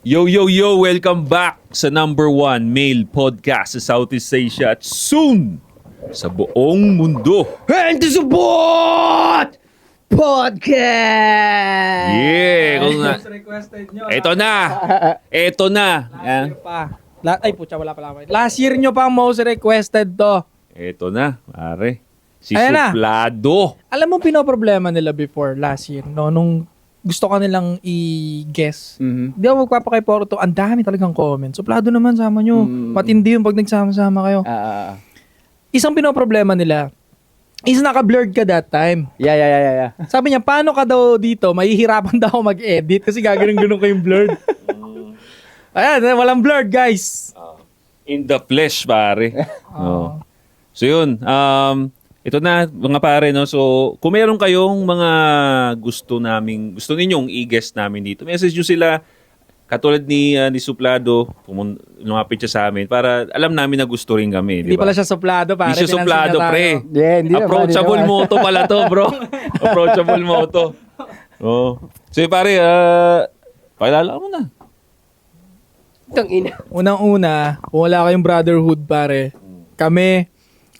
Yo, yo, yo! Welcome back sa #1 male podcast sa Southeast Asia at soon sa buong mundo. And to support podcast! Yeah! Kung nga, Requested nyo. eto na! Eto na! Yan. Ay, putya, wala pala. Last year nyo pa ang most requested to. Eto na, pare. Si Ayan na. Suplado. Alam mo, pinoproblema nila before, last year, no? Nung gusto ka nilang i-guess. Hindi ako magpapakiporo to. Ang dami talagang comments. Suplado naman, sama nyo. Matindi yung pag nagsama-sama kayo. Isang pinoproblema nila is naka-blurred ka that time. Yeah. Sabi niya, paano ka daw dito? Mahihirapan daw ako mag-edit kasi gaganon-ganon ko yung blurred. Ayan, walang blurred, guys. In the flesh, pare. No. So yun, ito na mga pare, no. So kung meron kayong mga gusto ninyong i-guest namin dito, message nyo sila katulad ni Suplado, lumapit siya sa amin para alam namin na gusto rin kami, di Hindi ba? pala siya suplado, pare. Hindi siya suplado, pre. Yeah, hindi naman, Approachable hindi naman. mo to pala to, bro. Approachable mo to. Oh. So pare, pakilala mo na. Unang-una, kung wala kayong brotherhood, pare, kami,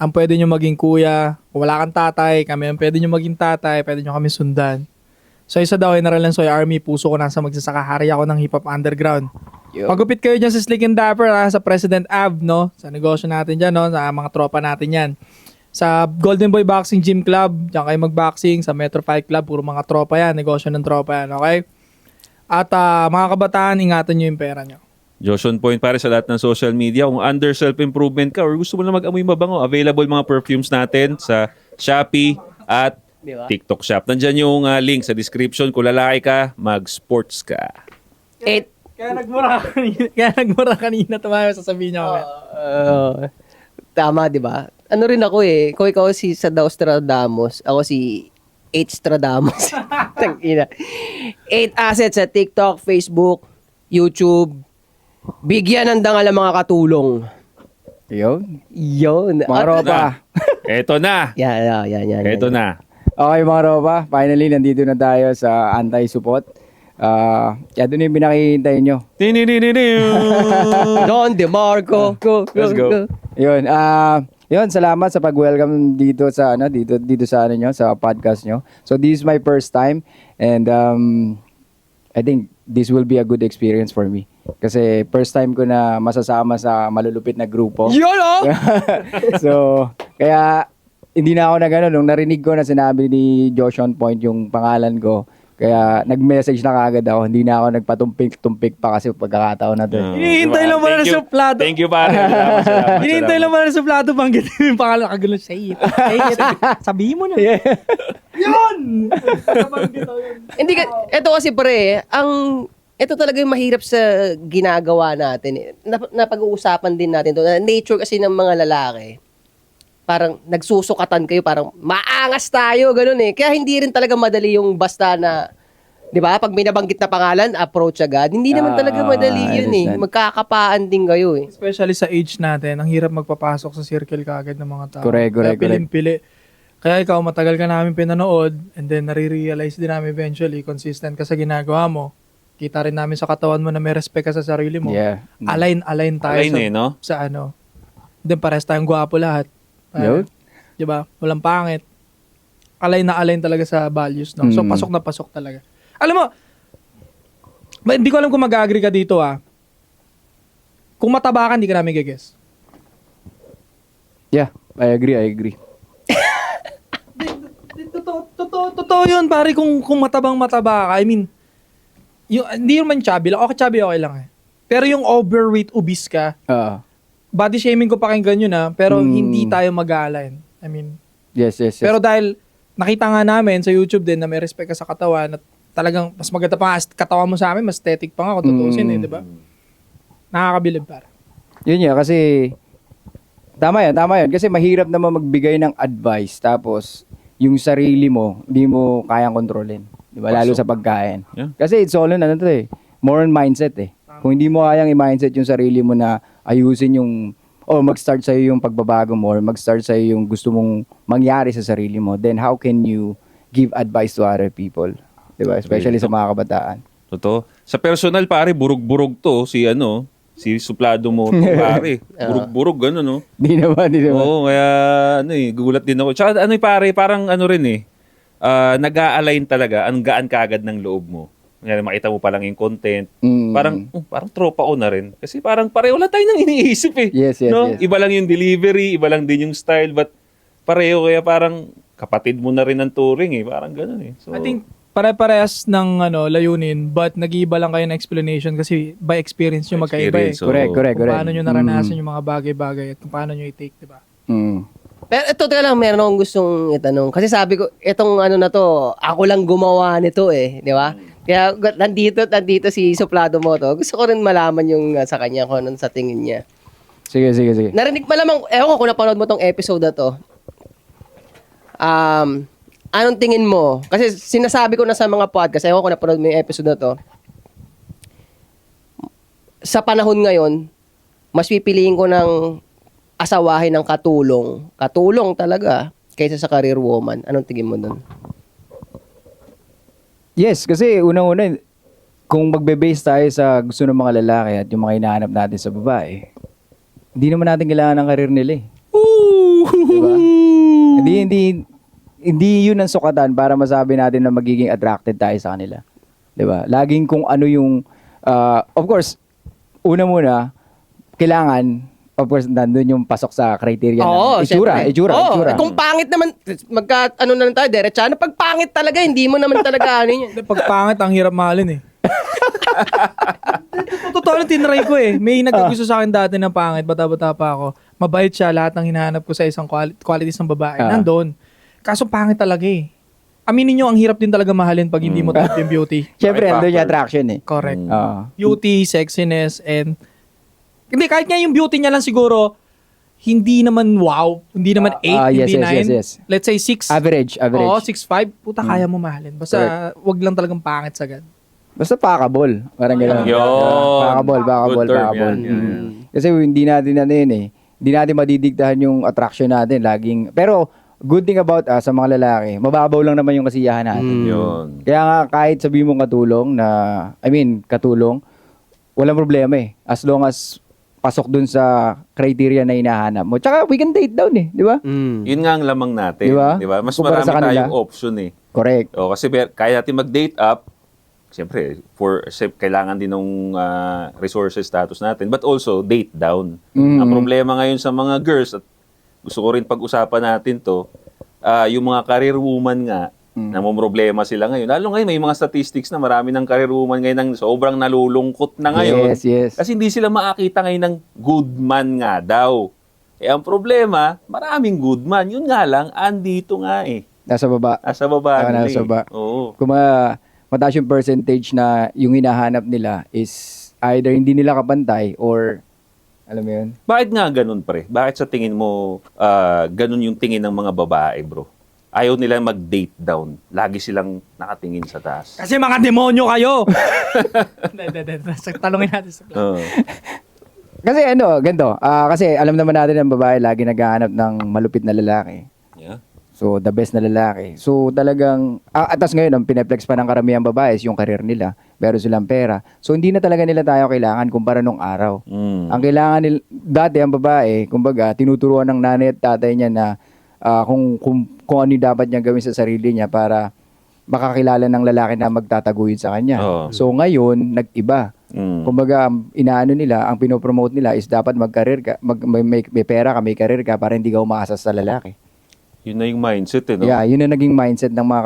ang pwede nyo maging kuya. Kung wala kang tatay, kami ang pwede nyo maging tatay, pwede nyo kami sundan. So isa daw, General Lansoy Army, puso ko nasa magsasaka, hari ako ng hip-hop underground. Pagupit kayo dyan sa Slick and Dapper, sa President Ave, no? Sa negosyo natin dyan, no? Sa mga tropa natin yan. Sa Golden Boy Boxing Gym Club, dyan kayo mag-boxing. Sa Metro Fight Club, puro mga tropa yan. Negosyo ng tropa yan, okay? At mga kabataan, ingatan nyo yung pera nyo. Josh on point pare sa lahat ng social media. Kung under self-improvement ka or gusto mo na mag-amoy mabango, available mga perfumes natin sa Shopee at TikTok Shop. Nandyan yung link sa description. Kung lalaki ka, mag-sports ka. Kaya nagmura kanina tumayo sasabihin niya kami. Tama, di ba? Ano rin ako eh. Kung ikaw si Sadaostradamus, ako si Stradamus. Tangina. 8 assets sa TikTok, Facebook, YouTube. Bigyan ng dangal ang mga katulong. Yun. Yun. Mga ropa. Eto na. Yan. Eto na. Okay mga ropa, finally nandito na tayo sa anti-support. Kaya doon yung pinakihintay nyo. Don DeMarco. Go. Let's go. Yun, yun, salamat sa pag-welcome dito sa dito sa ano nyo, sa podcast nyo. So this is my first time and I think this will be a good experience for me. Kasi first time ko na masasama sa malulupit na grupo. Yun oh! So, kaya hindi na ako na gano'n. Nung narinig ko na sinabi ni Josh on point yung pangalan ko, kaya nag-message na kagad ako. Hindi na ako nagpatumpik-tumpik pa kasi pagkakataon na doon. Hinihintay lang pala ng suplado. Thank you, pare. Salamat. Hinihintay lang pala ng suplado banggit yung pangalan. Kagano, say it. Sabihin mo na. Yun! Hindi ka, ito kasi pre, ito talaga yung mahirap sa ginagawa natin. Napag-uusapan din natin to. Nature kasi ng mga lalaki. Parang nagsusukatan kayo, parang maangas tayo, ganun eh. Kaya hindi rin talaga madali yung basta na, di ba, pag may nabanggit na pangalan, approach agad. Hindi naman talaga madali yun eh. Magkakapaan din kayo eh. Especially sa age natin, ang hirap magpapasok sa circle kaagad ng mga tao. Correct. Kaya piling-pili. Kaya ikaw, matagal ka namin pinanood, and then nare-realize din namin eventually, consistent ka sa ginagawa mo. Kita rin namin sa katawan mo na may respect ka sa sarili mo. Yeah. Align tayo Align no? sa ano. Then pares tayong gwapo lahat. Yun. Diba? Walang pangit. Align talaga sa values, no? So, pasok na pasok talaga. Alam mo, hindi ko alam kung mag-agree ka dito, Kung mataba ka, hindi ka namin gagess. Yeah, I agree. Totoo yun, pare, kung mataba ka. I mean, hindi naman chubby lang. Okay, chubby, okay lang eh. Pero yung overweight, obese ka, body shaming ko pakinggan yun pero hindi tayo mag-align. I mean, Yes. pero dahil nakita nga namin sa YouTube din na may respect ka sa katawan at talagang mas maganda pa nga katawan mo sa amin, mas aesthetic pa nga kung tutuusin di ba? Nakakabilib para. Yun kasi tama yan. Kasi mahirap naman magbigay ng advice tapos yung sarili mo, hindi mo kayang kontrolin. Di ba? Lalo sa pagkain. Yeah. Kasi it's all on more on mindset eh. Kung hindi mo kayang i-mindset yung sarili mo na ayusin yung mag-start sa'yo yung pagbabago mo or mag-start sa'yo yung gusto mong mangyari sa sarili mo, then how can you give advice to other people? Diba? Especially sa mga kabataan. Totoo. Sa personal, pare, burug-burug to. Si Suplado mo, pare. Burug-burug, gano'n, no? Di naman. Oo, kaya, gugulat din ako. Tsaka, pare, parang rin nag-a-align talaga, ang gaan kaagad ng loob mo. Kaya makita mo pa lang yung content. Parang tropa ko na rin. Kasi parang pareho lang tayo nang iniisip eh. Yes. Iba lang yung delivery, iba lang din yung style, but pareho, kaya parang kapatid mo na rin ang touring eh. Parang gano'n eh. So, I think pare-parehas ng layunin, but nag-iiba lang kayo ng explanation kasi by experience nyo magkaiba eh. Experience, so- Correct. Kung paano nyo naranasan yung mga bagay-bagay at kung paano nyo i-take, diba? Pero ito teka lang, meron akong gustong itanong. Kasi sabi ko, itong na to, ako lang gumawa nito eh. Di ba? Kaya nandito si Suplado mo to. Gusto ko rin malaman yung sa kanya kung anong sa tingin niya. Sige. Narinig pa lamang, ewan ko kung napanood mo tong episode na to. Anong tingin mo? Kasi sinasabi ko na sa mga podcast, ewan ko kung napanood mo yung episode na to. Sa panahon ngayon, mas pipiliin ko ng asawahin ng katulong talaga, kaysa sa career woman. Anong tingin mo dun? Yes, kasi unang-una, kung magbe-base tayo sa gusto ng mga lalaki at yung mga hinahanap natin sa babae, hindi naman natin kailangan ng karir nila eh. Diba? Hindi yun ang sukatan para masabi natin na magiging attracted tayo sa kanila. Diba? Laging kung ano yung, of course, una muna, kailangan, of course, nandun yung pasok sa criteria na itsura. Kung pangit naman, na lang tayo, diretsano. Pag pangit talaga, hindi mo naman talaga ano yun. Pag pangit, ang hirap mahalin eh. Totoo lang tinry ko eh. May nagkagusto sa akin dati ng pangit, bata-bata pa ako. Mabait siya, lahat ng hinahanap ko sa isang qualities ng babae. Nandun. Kaso pangit talaga eh. Aminin nyo, ang hirap din talaga mahalin pag hindi mo type yung beauty. Siyempre, andun yung attraction eh. Correct. Beauty, sexiness, and hindi, kahit nga yung beauty niya lang siguro, hindi naman wow, hindi naman 8, hindi 9. Yes. Let's say 6. Average. Oo, 6'5". Puta, kaya mo mahalin. Basta, wag lang talagang pangit sagad. Basta pakabol. Parang gano'n. Pakabol. Good term yan. Kasi hindi natin hindi natin madidiktahan yung attraction natin. Pero, good thing about us, sa mga lalaki, mababaw lang naman yung kasiyahan natin. Yun. Kaya nga, kahit sabihin mong katulong, walang problema eh. As long as pasok dun sa criteria na hinahanap mo. Tsaka we can date down eh, di ba? Yun nga ang lamang natin. Diba? Di ba? Mas Kumpara marami sa kanila. tayong option eh. Correct. Kasi kaya natin mag-date up, siyempre, kailangan din ng resources status natin, but also date down. Ang problema ngayon sa mga girls, at gusto ko rin pag-usapan natin to, yung mga career woman nga, namomroblema sila ngayon. Lalo ngayon, may mga statistics na marami ng career woman ngayon ng sobrang nalulungkot na ngayon. Yes. Kasi hindi sila makakita ngayon ng good man nga daw. Ang problema, maraming good man. Yun nga lang, andito nga eh. Nasa baba. Nasa baba. Nasa baba. Oo. Kung mataas yung percentage na yung hinahanap nila is either hindi nila kapantay or, alam mo yun? Bakit nga ganun, pre? Bakit sa tingin mo, ganun yung tingin ng mga babae, bro? Ayaw nila mag-date down. Lagi silang nakatingin sa taas. Kasi mga demonyo kayo! Talungin natin sa Kasi ganito. Kasi alam naman natin ang babae lagi naghahanap ng malupit na lalaki. Yeah. So, the best na lalaki. So, talagang, atas ngayon, ang pineplex pa ng karamihang babae is yung career nila. Meron silang pera. So, hindi na talaga nila tayo kailangan kumpara nung araw. Ang kailangan nila, dati ang babae, kumbaga, tinuturuan ng nanay at tatay niya na kung ano yung dapat niyang gawin sa sarili niya para makakilala ng lalaki na magtataguyod sa kanya. So, ngayon, nag-iba. Kumbaga, inaano nila, ang pinopromote nila is dapat mag-career ka, may pera ka, may career ka para hindi ka umaasa sa lalaki. Yun na yung mindset eh, no? Yeah, yun na naging mindset ng mga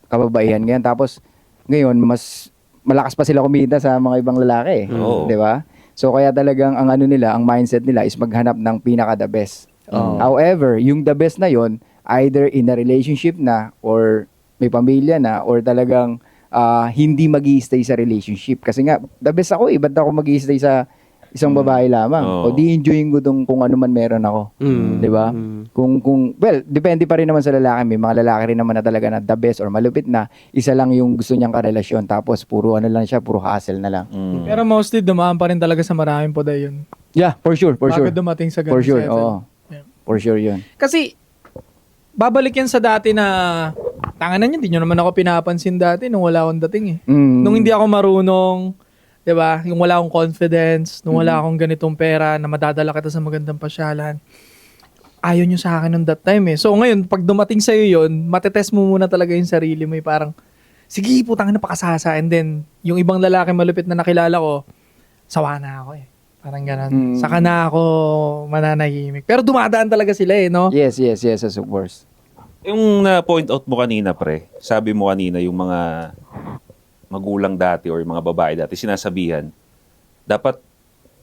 kababaihan ngayon. Tapos, ngayon, mas malakas pa sila kumita sa mga ibang lalaki. Di ba? So, kaya talagang ang mindset nila is maghanap ng pinaka-the best. However, yung the best na yon either in a relationship na or may pamilya na or talagang hindi mag-i-stay sa relationship. Kasi nga, the best ako eh. Ba't ako mag-i-stay sa isang babae lamang? O di enjoying ko kung ano man meron ako. Di ba? Well, depende pa rin naman sa lalaki. May mga lalaki rin naman na talaga na the best or malupit na isa lang yung gusto niyang karelasyon. Tapos puro lang siya, puro hassle na lang. Pero mostly dumaan pa rin talaga sa maraming poday yun. Yeah, for sure. Bago dumating sa ganun. For sure, level. oo. Yeah. For sure yun. Kasi, babalik yan sa dati na Tanganan nyo, hindi nyo naman ako pinapansin dati nung wala akong dating eh. Mm. Nung hindi ako marunong, 'di ba? Yung wala akong confidence, nung wala akong ganitong pera na madadala kita sa magandang pasyalan. Ayaw nyo sa akin nung that time eh. So ngayon, pag dumating sa'yo yun, matetest mo muna talaga yung sarili mo. Parang, sige, putang na pakasasa. And then, yung ibang lalaki malupit na nakilala ko, sawa na ako eh. Parang ganun. Saka na ako mananahimik. Pero dumadaan talaga sila eh, no? Yes, of course. Yung na-point out mo kanina, pre, sabi mo kanina yung mga magulang dati or yung mga babae dati, sinasabihan, dapat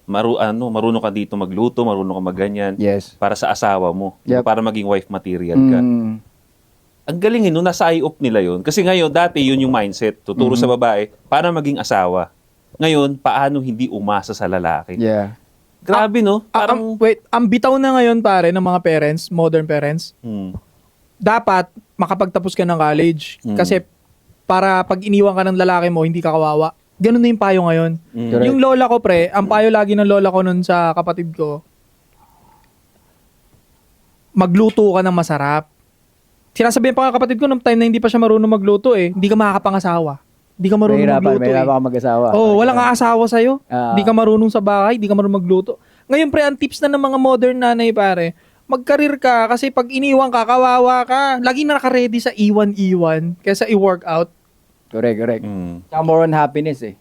marunong ka dito magluto, marunong ka magganyan Yes. para sa asawa mo, Yep. para maging wife material ka. Ang galing no, nasa eye-off nila yun. Kasi ngayon, dati yun yung mindset, tuturo sa babae para maging asawa. Ngayon, paano hindi umasa sa lalaki? Yeah. Grabe no? Parang, Ang bitaw na ngayon pare ng mga parents, modern parents, dapat makapagtapos ka ng college. Kasi para pag iniwan ka ng lalaki mo, hindi ka kawawa. Ganun na yung payo ngayon. Correct. Yung lola ko, pre, ang payo lagi ng lola ko nun sa kapatid ko, magluto ka ng masarap. Sinasabihan pa nga kapatid ko nung time na hindi pa siya marunong magluto eh, hindi ka makakapangasawa. Hindi ka marunong magluto Mahirapan ka mag-asawa. walang aasawa sa'yo. Ah. Hindi ka marunong sa bahay, hindi ka marunong magluto. Ngayon pre, ang tips na ng mga modern nanay pare, mag-career ka kasi pag iniwan ka, kawawa ka. Lagi na naka-ready sa iwan-iwan kaysa i-workout. Correct. Tsaka more on happiness eh.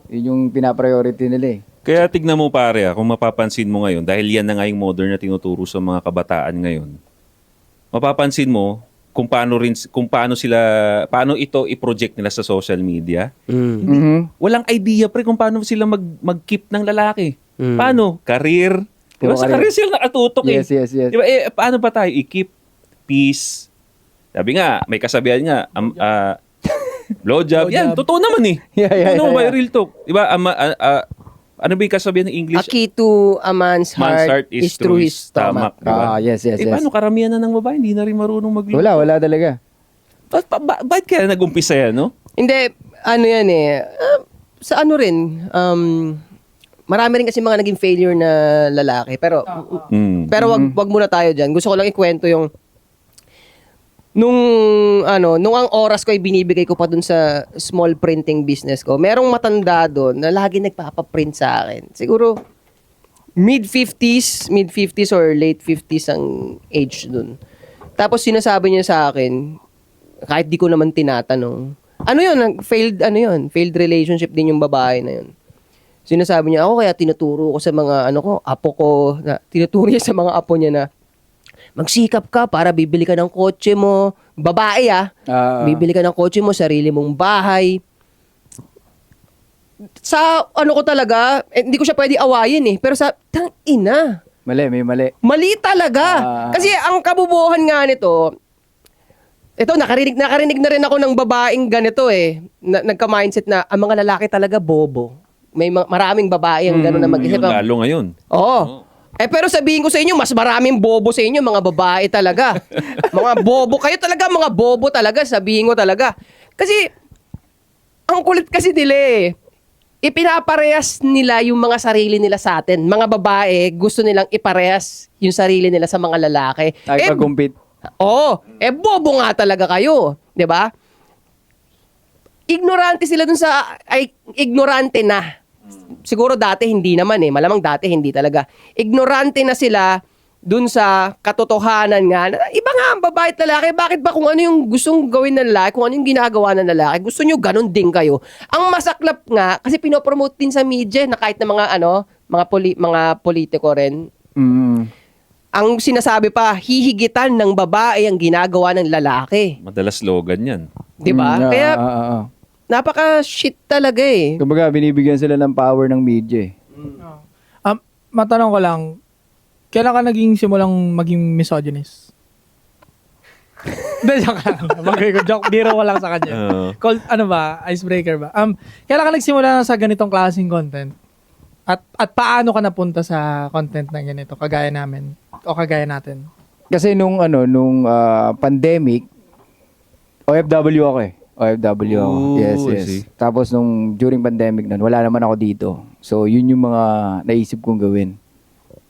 Yun yung pinapriority nila eh. Kaya tignan mo pare, kung mapapansin mo ngayon, dahil yan na nga yung modern na tinuturo sa mga kabataan ngayon, mapapansin mo kung paano ito i-project nila sa social media. Walang idea pre kung paano sila mag-keep ng lalaki. Paano? Career. Diba? Sa career sila nakatutok eh. Yes. Diba? Paano ba tayo i-keep peace? Sabi nga, may kasabihan nga, blowjob. Yan, totoo naman eh. Yeah. By real talk. Diba? Ano ba yung kasabihan ng A English? key to a man's heart, is through his stomach. Diba? Yes. Paano karamihan na ng babae, hindi na rin marunong magluto? Wala talaga. Bakit kaya nag-umpisa yan, no? Hindi, ano yan eh. Sa ano rin, marami rin kasi mga naging failure na lalaki. Pero wag muna tayo dyan. Gusto ko lang ikwento yung nung ang oras ko ay binibigay ko pa dun sa small printing business ko. Merong matanda doon na lagi nagpapaprint sa akin. Siguro mid-50s or late 50s ang age dun. Tapos sinasabi niya sa akin, kahit di ko naman tinatanong, failed relationship din yung babae na yun. Sinasabi niya, ako kaya tinuturo ko sa mga apo ko, tinuturo niya sa mga apo niya na, magsikap ka para bibili ka ng kotse mo. Babae bibili ka ng kotse mo, sarili mong bahay. Sa ko talaga, hindi ko siya pwede awayin eh. Pero tang ina. May mali. Mali talaga. Kasi ang kabubuhan nga nito, ito, nakarinig na rin ako ng babaeng ganito eh. Nagka-mindset na ang mga lalaki talaga bobo. May maraming babae ang gano'n na mag-isip. Yung lalo ngayon. Oo. Pero sabihin ko sa inyo, mas maraming bobo sa inyo, mga babae talaga. Mga bobo. Kayo talaga, mga bobo talaga. Sabihin ko talaga. Kasi, ang kulit kasi nila eh. Ipinaparehas nila yung mga sarili nila sa atin. Mga babae, gusto nilang iparehas yung sarili nila sa mga lalaki. Ay, pag-compete. Bobo nga talaga kayo. 'Di ba? Ignorante sila dun ignorante na. Siguro dati hindi naman eh. Malamang dati hindi talaga. Ignorante na sila dun sa katotohanan nga. Iba nga ang babae at lalaki. Bakit ba kung ano yung gustong gawin ng lalaki, kung ano yung ginagawa ng lalaki, gusto nyo ganun din kayo. Ang masaklap nga, kasi pinopromote din sa media na kahit na mga politiko rin, ang sinasabi pa, hihigitan ng babae ang ginagawa ng lalaki. Madalas slogan yan. Diba? Kaya, napaka-shit talaga eh. Kumbaga, binibigyan sila ng power ng media eh. Matanong ko lang, kailan ka naging simulang maging misogynist? Hindi, joke lang. Joke, biro ko lang sa kanya. Icebreaker ba? Kailan ka nagsimula sa ganitong klaseng content? At paano ka napunta sa content na ganito, kagaya namin, o kagaya natin? Kasi nung pandemic, OFW ako eh. OFW ako. Ooh, Yes. I see. Tapos during pandemic nun, wala naman ako dito. So, yun yung mga naisip kong gawin.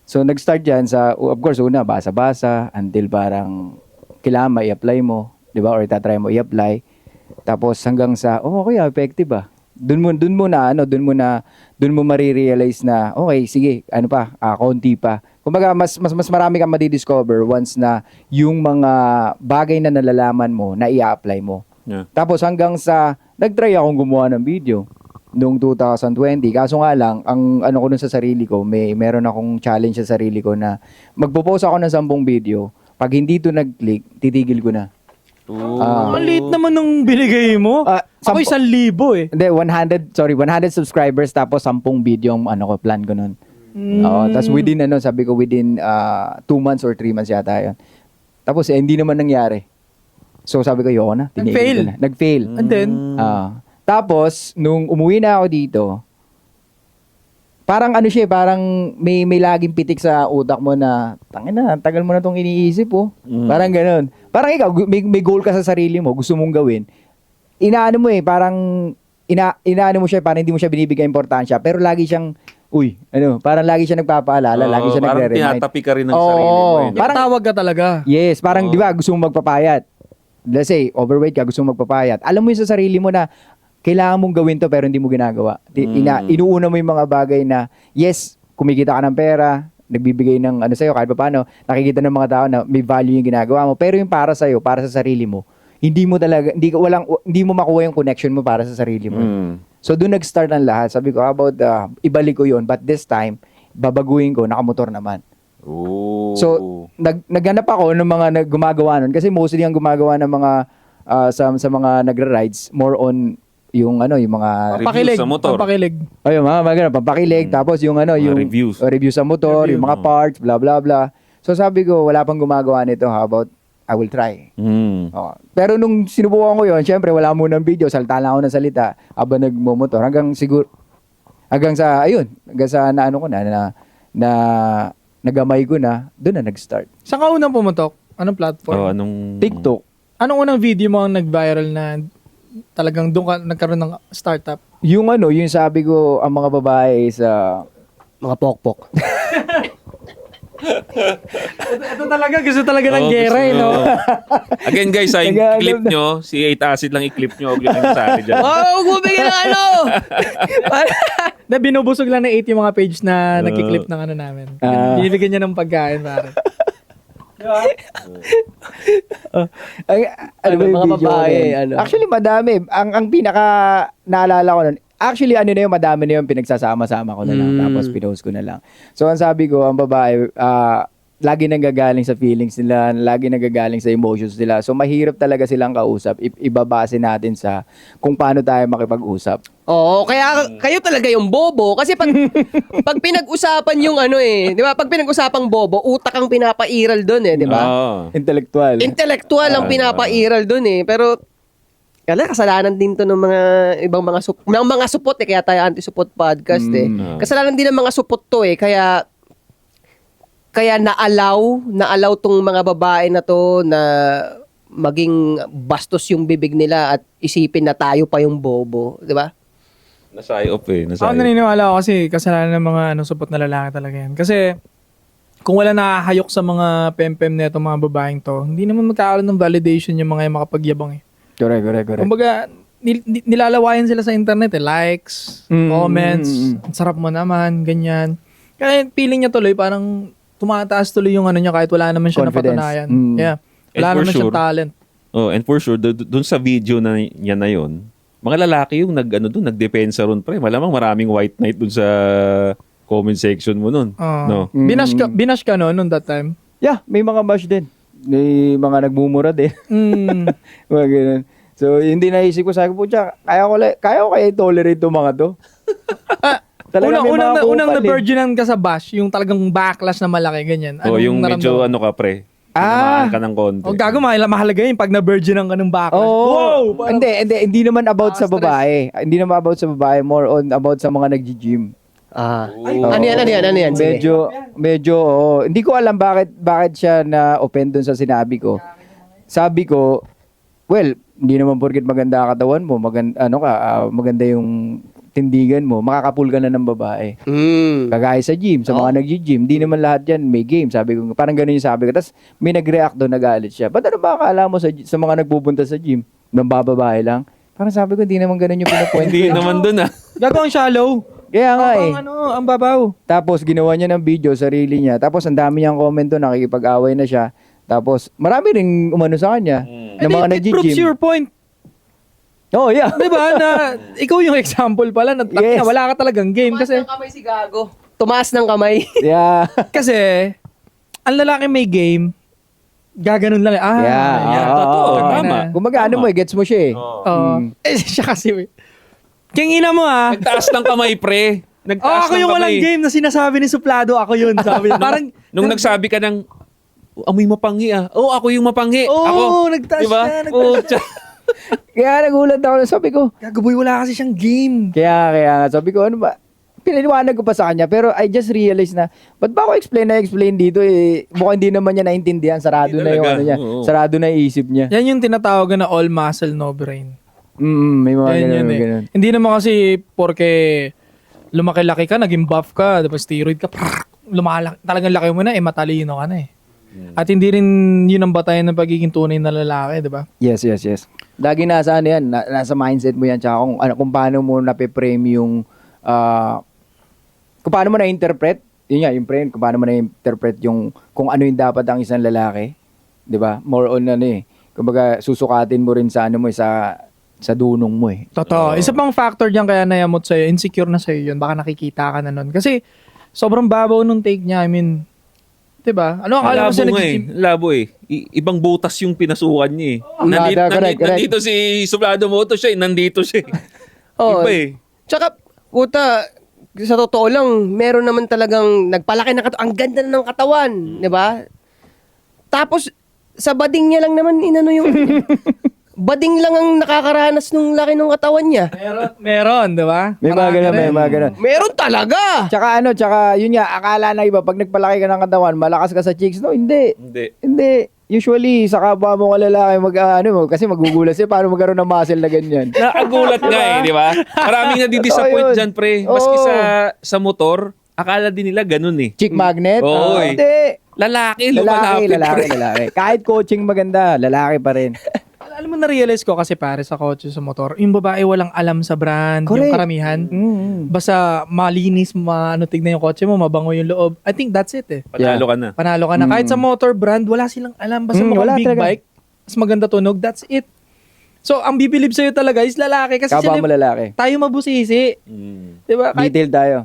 So, nag-start dyan of course, una, basa-basa, until parang kailangan i-apply mo. di ba? Or itatry mo i-apply. Tapos hanggang sa, okay, effective ah. Doon mo marirealize na, okay, sige, ano pa, konti pa. Kumbaga, mas marami kang madidiscover once na yung mga bagay na nalalaman mo, na i-apply mo. Yeah. Tapos hanggang sa, nag-try akong gumawa ng video noong 2020. Kaso nga lang, ang ano ko nun sa sarili ko, meron akong challenge sa sarili ko na magpo-post ako ng 10 video. Pag hindi to nag-click, titigil ko na. Maliit naman nung binigay mo. Ako 1,000 eh. Hindi, 100 subscribers tapos 10 video ang plan ko nun. Tapos sabi ko within 2 months or 3 months yata yun. Tapos hindi naman nangyari. So sabi ko, yoko na. Nag-fail. Ko na. Nag-fail. And then, Tapos, nung umuwi na ako dito, parang parang may laging pitik sa utak mo na, tangina, tagal mo na itong iniisip Parang ganun. Parang ikaw, may goal ka sa sarili mo, gusto mong gawin. Inaano mo parang, inaano mo siya, parang hindi mo siya binibigay importansya, pero lagi siyang, parang lagi siya nagpapaalala, lagi siya parang nagre-remind. tinatapi ka rin ng sarili mo. parang tawag ka talaga. Yes, parang di ba, gusto mong magpapayat. Let's say, overweight ka, gusto mong magpapayat. Alam mo yun sa sarili mo na, kailangan mong gawin to pero hindi mo ginagawa. Inuuna mo yung mga bagay na, yes, kumikita ka ng pera, nagbibigay ng sa'yo, kahit pa paano, nakikita ng mga tao na may value yung ginagawa mo, pero yung para sa'yo, para sa sarili mo, hindi mo makuha yung connection mo para sa sarili mo. So, doon nag-start ang lahat. Sabi ko, about, ibalik ko yun, but this time, babaguhin ko, nakamotor naman. So, naghanap ako ng mga gumagawa nun, kasi mostly ang gumagawa ng mga, sa mga nagra-rides, more on, yung mga Reviews sa motor. Pampakilig. ayun mga pampakilig, tapos yung yung reviews sa motor, yung mga parts, blah blah blah. So sabi ko, wala pang gumagawa nito, how about I will try. Pero nung sinubukan ko yun, syempre wala munang video, salita lang ako ng salita habang nagmomotor hanggang sa naano ko na nagamay ko na, doon na nag-start. Saan ka unang pumutok? Anong platform? TikTok. Anong unang video mo ang nag-viral na talagang doon ka nagkaroon ng startup? Yung sabi ko, ang mga babae sa Mga pokpok. Ito talaga, gusto talaga ng gera no? Again guys, i-clip nyo. Si 8 Acid lang i-clip nyo. Huwag yung sari dyan. Huwag mo bigyan ng Na binubusog lang na 8 yung mga page na nagki-clip ng namin. Binibigyan niya ng pagkain, pare. Mga babae, Actually, madami. Ang pinaka naalala ko nun, actually, madami na yung pinagsasama-sama ko na lang. Tapos, pinost ko na lang. So, ang sabi ko, ang babae, lagi nanggagaling sa feelings nila, lagi nanggagaling sa emotions nila. So, mahirap talaga silang kausap. Ibabase natin sa kung paano tayo makipag-usap. Oo, kaya kayo talaga yung bobo. Kasi pag pinag-usapan yung di ba? Pag pinag-usapang bobo, utak ang pinapairal dun di ba? Intellectual. Intellectual ang pinapairal dun Pero, kasalanan din to ng mga ibang mga supot kaya tayo anti-supot podcast Kasalanan din ng mga supot to kaya na-allow tong mga babae na to na maging bastos yung bibig nila at isipin na tayo pa yung bobo, di ba? Nasayop Ako naniniwala ako kasi kasalanan ng mga supot na lalaki talaga yan. Kasi kung wala nakahayok sa mga pempem na itong mga babaeng to, hindi naman magkakaroon ng validation yung mga yung makapagyabang Correct. Kumbaga, nilalawayan sila sa internet likes, comments, ang sarap mo naman, ganyan. Kaya feeling niya tuloy parang tumataas tuloy yung niya kahit wala naman siya Confidence. napatunayan. Yeah. Wala naman siyang talent. And for sure, dun sa video na yan na yun, mga lalaki yung nagdepensa ron pre. Malamang maraming white knight dun sa comment section mo nun. No? Binash ka noon that time? Yeah, may mga bash din. May mga nagmumura din. Mga ganun. So, hindi naisip ko, sabi ko, kaya ko kaya tolerate itong mga to. Unang na-virginan ka sa bash, yung talagang backlash na malaki, ganyan. Yung medyo ka pre. Tinamaan ka ng konti. Gago, mahalaga yun pag na-virginan ka ng backlash. Wow! Hindi naman about sa stress. babae. Hindi naman about sa babae, more on about sa mga nag-gym. Ano yan? Sige. Medyo, hindi ko alam bakit siya na-offend dun sa sinabi ko. Sabi ko, well, hindi naman porket maganda ang katawan mo, maganda yung tindigan mo, makakapul ka na ng babae. Mm. Kagaya sa gym, sa mga nag-gym, di naman lahat yan may game. Sabi ko, parang ganun yung sabi ko. Tapos may nag-react doon, nagalit siya. Ba't ano ba akala mo sa mga nagpupunta sa gym? Nang bababae lang? Parang sabi ko, di naman ganun yung pinapoint. Hindi naman dun Gagawang shallow. Kaya nga eh. Ang babaw. Tapos ginawa niya ng video, sarili niya. Tapos ang dami niyang comment doon, nakikipag-away na siya. Tapos marami ring umano sa kanya na mga It proves nag-gym. your point. Oh, yeah. Diba? Na ikaw yung example pala na Yes. wala ka talagang game. Tumaas Kasi, ng kamay si Gago. Tumaas ng kamay. Yeah. kasi, ang lalaki may game, gaganon lang. Yeah. yan. totoo, tama. Kumbaga, ano mo, gets mo siya eh. Oo. Siya kasi, kingina mo Nagtaas ng kamay, pre. Nagtaas ako ng yung kamay. walang game na sinasabi ni Suplado, ako yun. Sabi niya. Parang, Nung nagsabi ka ng, amoy mapanghi ako yung mapanghi. Oo, ako. nagtaas Diba? siya, nagtaas Oo, Kaya nagulat ako, sabi ko. Gagaboy, wala kasi siyang game. Kaya nga, sabi ko, ano ba? Pinaliwanag ko pa sa kanya, pero I just realized na, ba't ba ako explain dito eh, mukhang hindi naman niya naintindihan, sarado Hindi na yung talaga, ano niya, oo. sarado na yung isip niya. Yan yung tinatawagan na all muscle, no brain. May mga Yan ganun, yun eh. ganun. Hindi naman kasi porke lumaki-laki ka, naging buff ka, tapos steroid ka, lumalaki, talagang laki mo na, matalino ka na eh. At hindi rin yun ang batayan ng pagiging tunay na lalaki, di ba? Yes. Lagi nasa ano yan, nasa mindset mo yan, tsaka kung paano mo nape-frame yung, kung paano mo na-interpret, yun nga, yung frame, kung paano mo na-interpret yung, kung ano yung dapat ang isang lalaki, di ba? More on ano eh. Kumbaga, susukatin mo rin sa ano mo, sa dunong mo eh. Totoo. Isa pang factor diyan kaya nayamot sa'yo, insecure na sa'yo yun, baka nakikita ka na nun. Kasi sobrang babaw nung take niya, I mean, di ba? Ano akala mo sa Labo nga nag-gym? Labo eh. Ibang butas yung pinasukan niya eh. Correct. Nandito si Suplado Moto siya eh. Nandito siya eh. Oo. Iba eh. Tsaka, puta, sa totoo lang, meron naman talagang nagpalaki ng katawan. Ang ganda na ng katawan, di ba? Tapos, sa bading niya lang naman, inano yung... bading lang ang nakakaranas nung laki ng katawan niya. Meron, di ba? May mga ganun, may mga ganun. Meron talaga! Tsaka yun nga, akala na iba, pag nagpalaki ka ng katawan, malakas ka sa chicks. No, hindi. Hindi. Usually, sa kapwa mo ka lalaki, kasi magugulat siya, paano magkaroon ng muscle na ganyan. Nakagulat nga eh, di ba? Maraming nadidisappoint Oo, yun. dyan, pre. Oo. Maski sa motor, akala din nila ganun eh. Chick magnet? Oo, eh. Hindi. Lalaki, lumalapit, pre. Lalaki. Kahit coaching maganda, lalaki pa rin. Alam mo, na-realize ko kasi pare sa kotse sa motor, yung babae walang alam sa brand, yung Correct. karamihan. Basta malinis, tignan yung kotse mo, mabango yung loob. I think that's it eh. Panalo ka na. Panalo ka na. Kahit sa motor brand, wala silang alam. Basta wala mukhang big talaga. bike, mas maganda tunog, that's it. So, ang bibilib sa'yo talaga is lalaki. Kasi Kapwa mo lalaki. tayo mabusisi. Diba? Kahit Detailed tayo.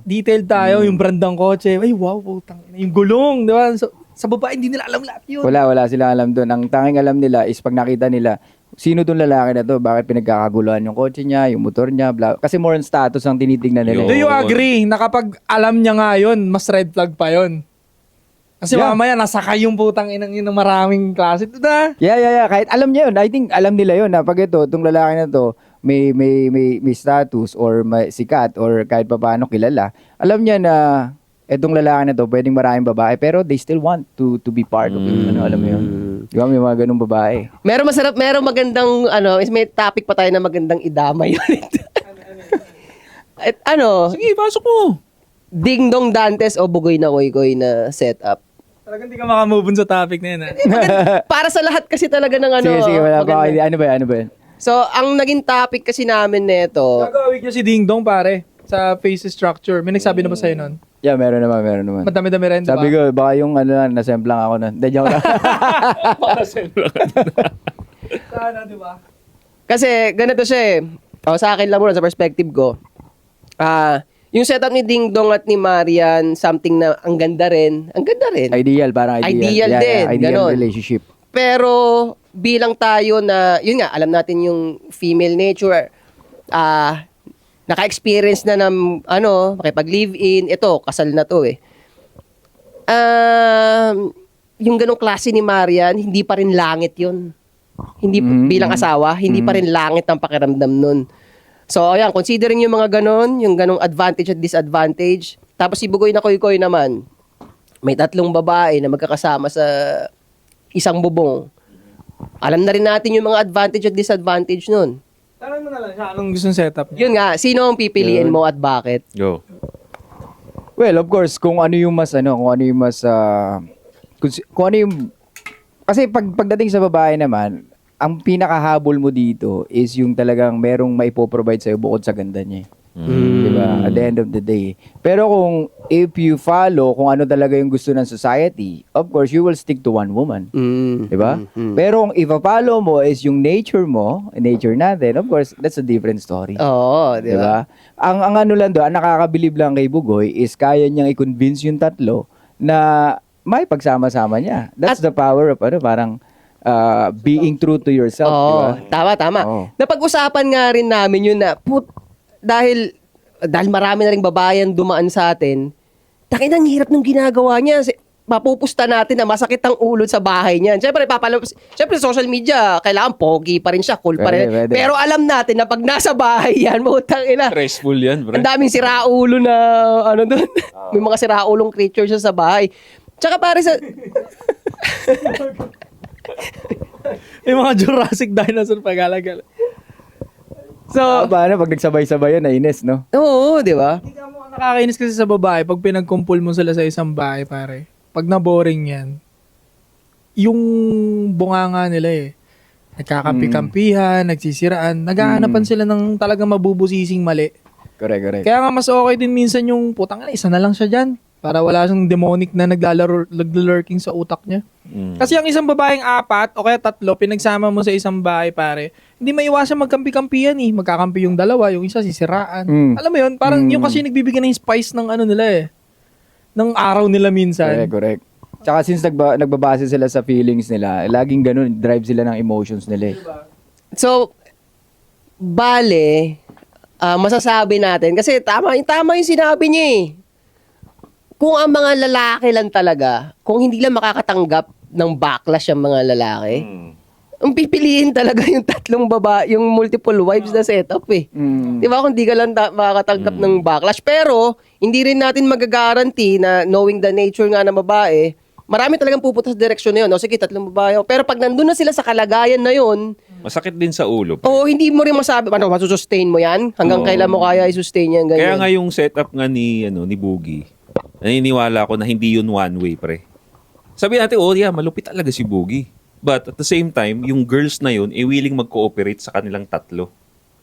tayo, yung brand ng kotse. Ay, wow, putang ina, yung gulong. Diba? So, sa babae, hindi nila alam lahat yun. Wala silang alam doon. Ang tanging alam nila is pag nakita nila, sino tong lalaki na to? Bakit pinagkakaguluhan yung kotse niya, yung motor niya, bla. Kasi more on status ang tinitignan nila. Do you agree na kapag alam niya nga yun, mas red flag pa yun? Kasi Yeah. mamaya, nasakay yung putang inang yun ng maraming klase. Diba? Yeah. Kahit alam niya yun. I think alam nila yun na pag itong lalaki na to, may status or may sikat or kahit pa paano kilala. Alam niya na etong lalaki na to, pwedeng maraming babae, pero they still want to be part of it. Alam mo yun? Di ba, may mga ganung babae. Meron magandang, may topic pa tayo na magandang idamay ulit. At Sige, pasok mo. Ding Dong Dantes o Bugoy na Koy na setup. Talagang di ka makamove on sa topic na yun. Para sa lahat kasi talaga ng Sige, wala pa. maganda. Ano ba yan? So, ang naging topic kasi namin nito, Gagawin niya si Ding Dong, pare, sa face structure. May nagsabi na ba sa'yo nun? Yeah, meron naman. Madami-dami rin, diba? Sabi ko, baka yung nasemplang ako na. Hindi, joke lang. Sana, diba? kasi ganito siya eh. Sa akin lang muna, sa perspective ko, yung setup ni Ding Dong at ni Marian, something na ang ganda rin. Ang ganda rin. Ideal, parang ideal. Ideal Yeah, din, ideal ganon. relationship. Pero bilang tayo na, yun nga, alam natin yung female nature, naka-experience na ng, makipag-live-in, ito, kasal na to eh. Yung ganong klase ni Marian, hindi pa rin langit yun. Hindi, bilang asawa, hindi pa rin langit ang pakiramdam nun. So, ayan, considering yung mga ganon, yung ganong advantage at disadvantage, tapos si Bugoy na Koy naman, may 3 babae na magkakasama sa isang bubong. Alam na rin natin yung mga advantage at disadvantage nun. Tanong mo na lang siya, anong gustong setup niya? Yun nga, sino ang pipiliin mo at bakit? Go. Well, of course, kung ano yung mas kung ano yung kasi pagdating sa babae naman, ang pinakahabol mo dito is yung talagang merong maipoprovide sa'yo bukod sa ganda niya. Diba? At the end of the day. Pero kung if you follow kung ano talaga yung gusto ng society, of course, you will stick to one woman. Diba? Pero kung i-follow mo is yung nature mo, nature natin, of course, that's a different story. Oo, di ba? Diba? Ang ano lang doon, ang nakakabilib lang kay Bugoy is kaya niyang i-convince yung tatlo na may pagsama-sama niya. That's the power of parang being true to yourself, Oo, diba? tama. Oo. Napag-usapan nga rin namin yun na, dahil marami na ring babae ang dumaan sa atin, takin ang hirap nung ginagawa niya. Mapupusta natin na masakit ang ulo sa bahay niyan. Siyempre, social media, kailangan pogi pa rin siya, cool pa rin. Pwede. Pero alam natin na pag nasa bahay yan, putang ina. Stressful yan, bro. Ang daming siraulo na, ano doon. May mga siraulong creatures siya sa bahay. Tsaka pare sa... Yung mga Jurassic dinosaur pag-alagal. So, Paano pag nagsabay-sabay yan, nainis, no? oo, di ba? Hindi ka mo nakakainis kasi sa babae pag pinagkumpul mo sila sa isang bahay, pare. Pag na-boring yan, yung bunganga nila nagkakampi-kampihan, nagsisiraan, naghahanapin sila ng talagang mabubusising mali. Correct. Kaya nga mas okay din minsan yung putang isa na lang siya dyan. Para wala siyang demonic na naglalurking sa utak niya. Kasi ang isang babaeng 4 o kaya 3, pinagsama mo sa isang bahay, pare, hindi maiwasan magkampi-kampihan eh. Magkakampi yung dalawa, yung isa sisiraan. Alam mo yun? Parang yung kasi nagbibigay ng spice ng ano nila ng araw nila minsan. Correct. Tsaka since nagbabase sila sa feelings nila, laging ganun, drive sila ng emotions nila. So, masasabi natin, kasi tama yung sinabi niya eh. Kung ang mga lalaki lang talaga, kung hindi lang makakatanggap ng backlash ang mga lalaki, ang pipiliin talaga yung tatlong yung multiple wives na setup eh. Di ba? Kung di ka lang makakatanggap ng backlash. Pero, hindi rin natin mag-guarantee na knowing the nature nga ng babae, marami talagang pupunta sa direksyon na yun. O sige, tatlong babae. Pero pag nandun na sila sa kalagayan na yun, Masakit din sa ulo. o hindi mo rin masabi, masusustain mo yan? Hanggang kailan mo kaya i-sustain yan? Kaya Ganyan. nga yung setup nga ni Boogie, naniniwala ko na hindi yun one way, pre. Sabi natin, malupit talaga si Boogie. But at the same time, yung girls na yun, willing mag-cooperate sa kanilang tatlo.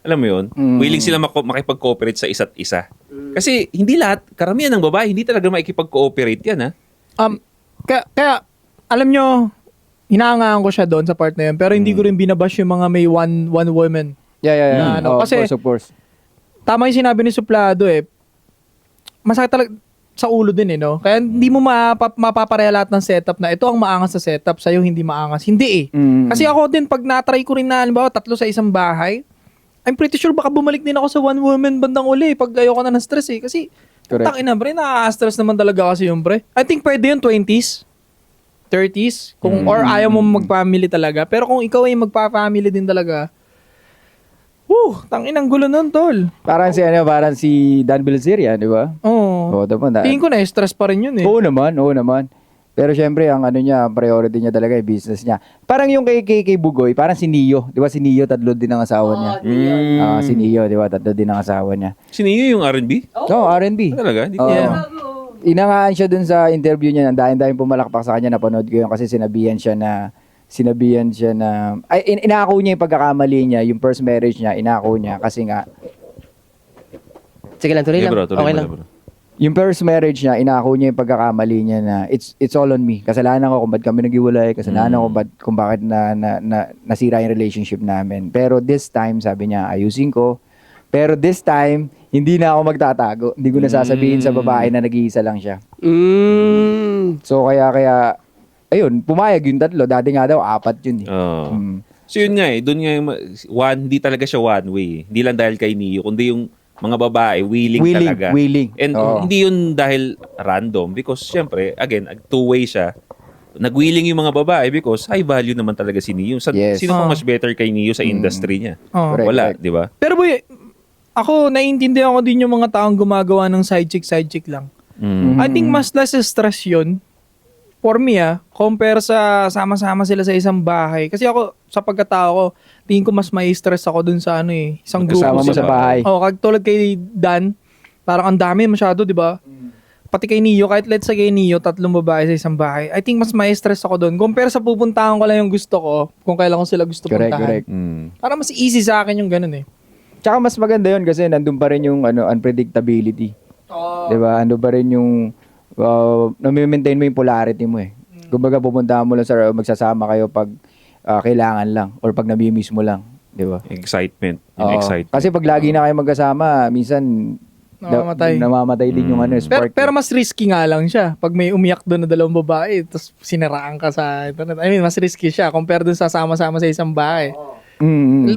Alam mo yun? Willing sila makipag-cooperate sa isa't isa. Kasi hindi lahat, karamihan ng babae, hindi talaga makikipag-cooperate yan, ha? Kaya, alam nyo, hinahangaan ko siya doon sa part na yun, pero hindi ko rin binabash yung mga may one woman. Yeah. Na, kasi, of course. Tama yung sinabi ni Suplado masakit talaga sa ulo din no? Kaya hindi mo mapapareha lahat ng setup na ito ang maangas sa setup, sa'yo hindi maangas. Hindi Kasi ako din, pag na-try ko rin na, halimbawa, 3 sa isang bahay, I'm pretty sure baka bumalik din ako sa one woman bandang uli pag ayoko na ng stress Kasi, tangina bre, nakaka-stress naman talaga kasi yung pre. I think pwede yung 20s, 30s, or ayaw mo mag-family talaga. Pero kung ikaw ay magpa-family din talaga, tanginang gulo nun, tol. Parang si Dan Bilzerian, di ba? Oo. Tingin ko na, stress pa rin yun Oo naman. Pero syempre, ang priority niya talaga ay business niya. Parang yung kay Bugoy, parang si Neo. Di ba si Neo, 3 din ang asawa niya. Si Neo, di ba? 3 din ang asawa niya. Si Neo yung R&B? R&B. Talaga? Hindi ko Inangaan siya dun sa interview niya, dahil pumalakpak sa kanya, napanood ko yun kasi sinabihan siya na inako niya yung pagkakamali niya, yung first marriage niya, inako niya kasi nga Sige lang, tuloy lang. Bro, Okay lang. bro. yung first marriage niya, inako niya yung pagkakamali niya na it's all on me. Kasalanan ko kung ba't kami naghiwalay, kasalanan ko kung bakit nasira yung relationship namin. Pero this time, sabi niya, ayusin ko. Pero this time, hindi na ako magtatago. Hindi ko na sasabihin sa babae na nag-iisa lang siya. So kaya ayun, pumayag yung 3. Dati nga daw 4 yun. So yun nga doon nga hindi talaga siya one way. Hindi lang dahil kay Neo, kundi yung mga babae willing talaga. And hindi yun dahil random because syempre, again, two-way siya. Nag-willing yung mga babae because high value naman talaga si Neo. Sino pang mas better kay Neo sa industry niya? Wala, di ba? Pero boy, ako naiintindihan ko din yung mga taong gumagawa ng side chick lang. I think mas less stress yun for me compare sa sama-sama sila sa isang bahay. Kasi ako, sa pagkatao ko, tingin ko mas may stress ako dun sa isang grupo. Kasama mo sa bahay. Tulad kay Dan, parang ang dami masyado, di ba? Pati kay Neo, kahit let's say kay Neo, 3 babae sa isang bahay. I think mas may stress ako dun. Compare sa pupuntahan ko lang yung gusto ko, kung kailan ko sila gusto puntahan. Correct. Para mas easy sa akin yung ganun Tsaka mas maganda yun kasi nandun pa rin yung unpredictability. Diba? Ando pa rin yung nami-maintain mo yung polarity mo Kumbaga pupuntahan mo lang magsasama kayo pag kailangan lang or pag nami-miss mo lang. Diba? Excitement. Yung Oo. excitement. Kasi pag lagi na kayo magkasama, minsan namamatay din yung spark. Pero mas risky nga lang siya. Pag may umiyak doon na 2 babae, tapos sinaraan ka sa internet. I mean, mas risky siya compare dun sa sama-sama sa isang bahay.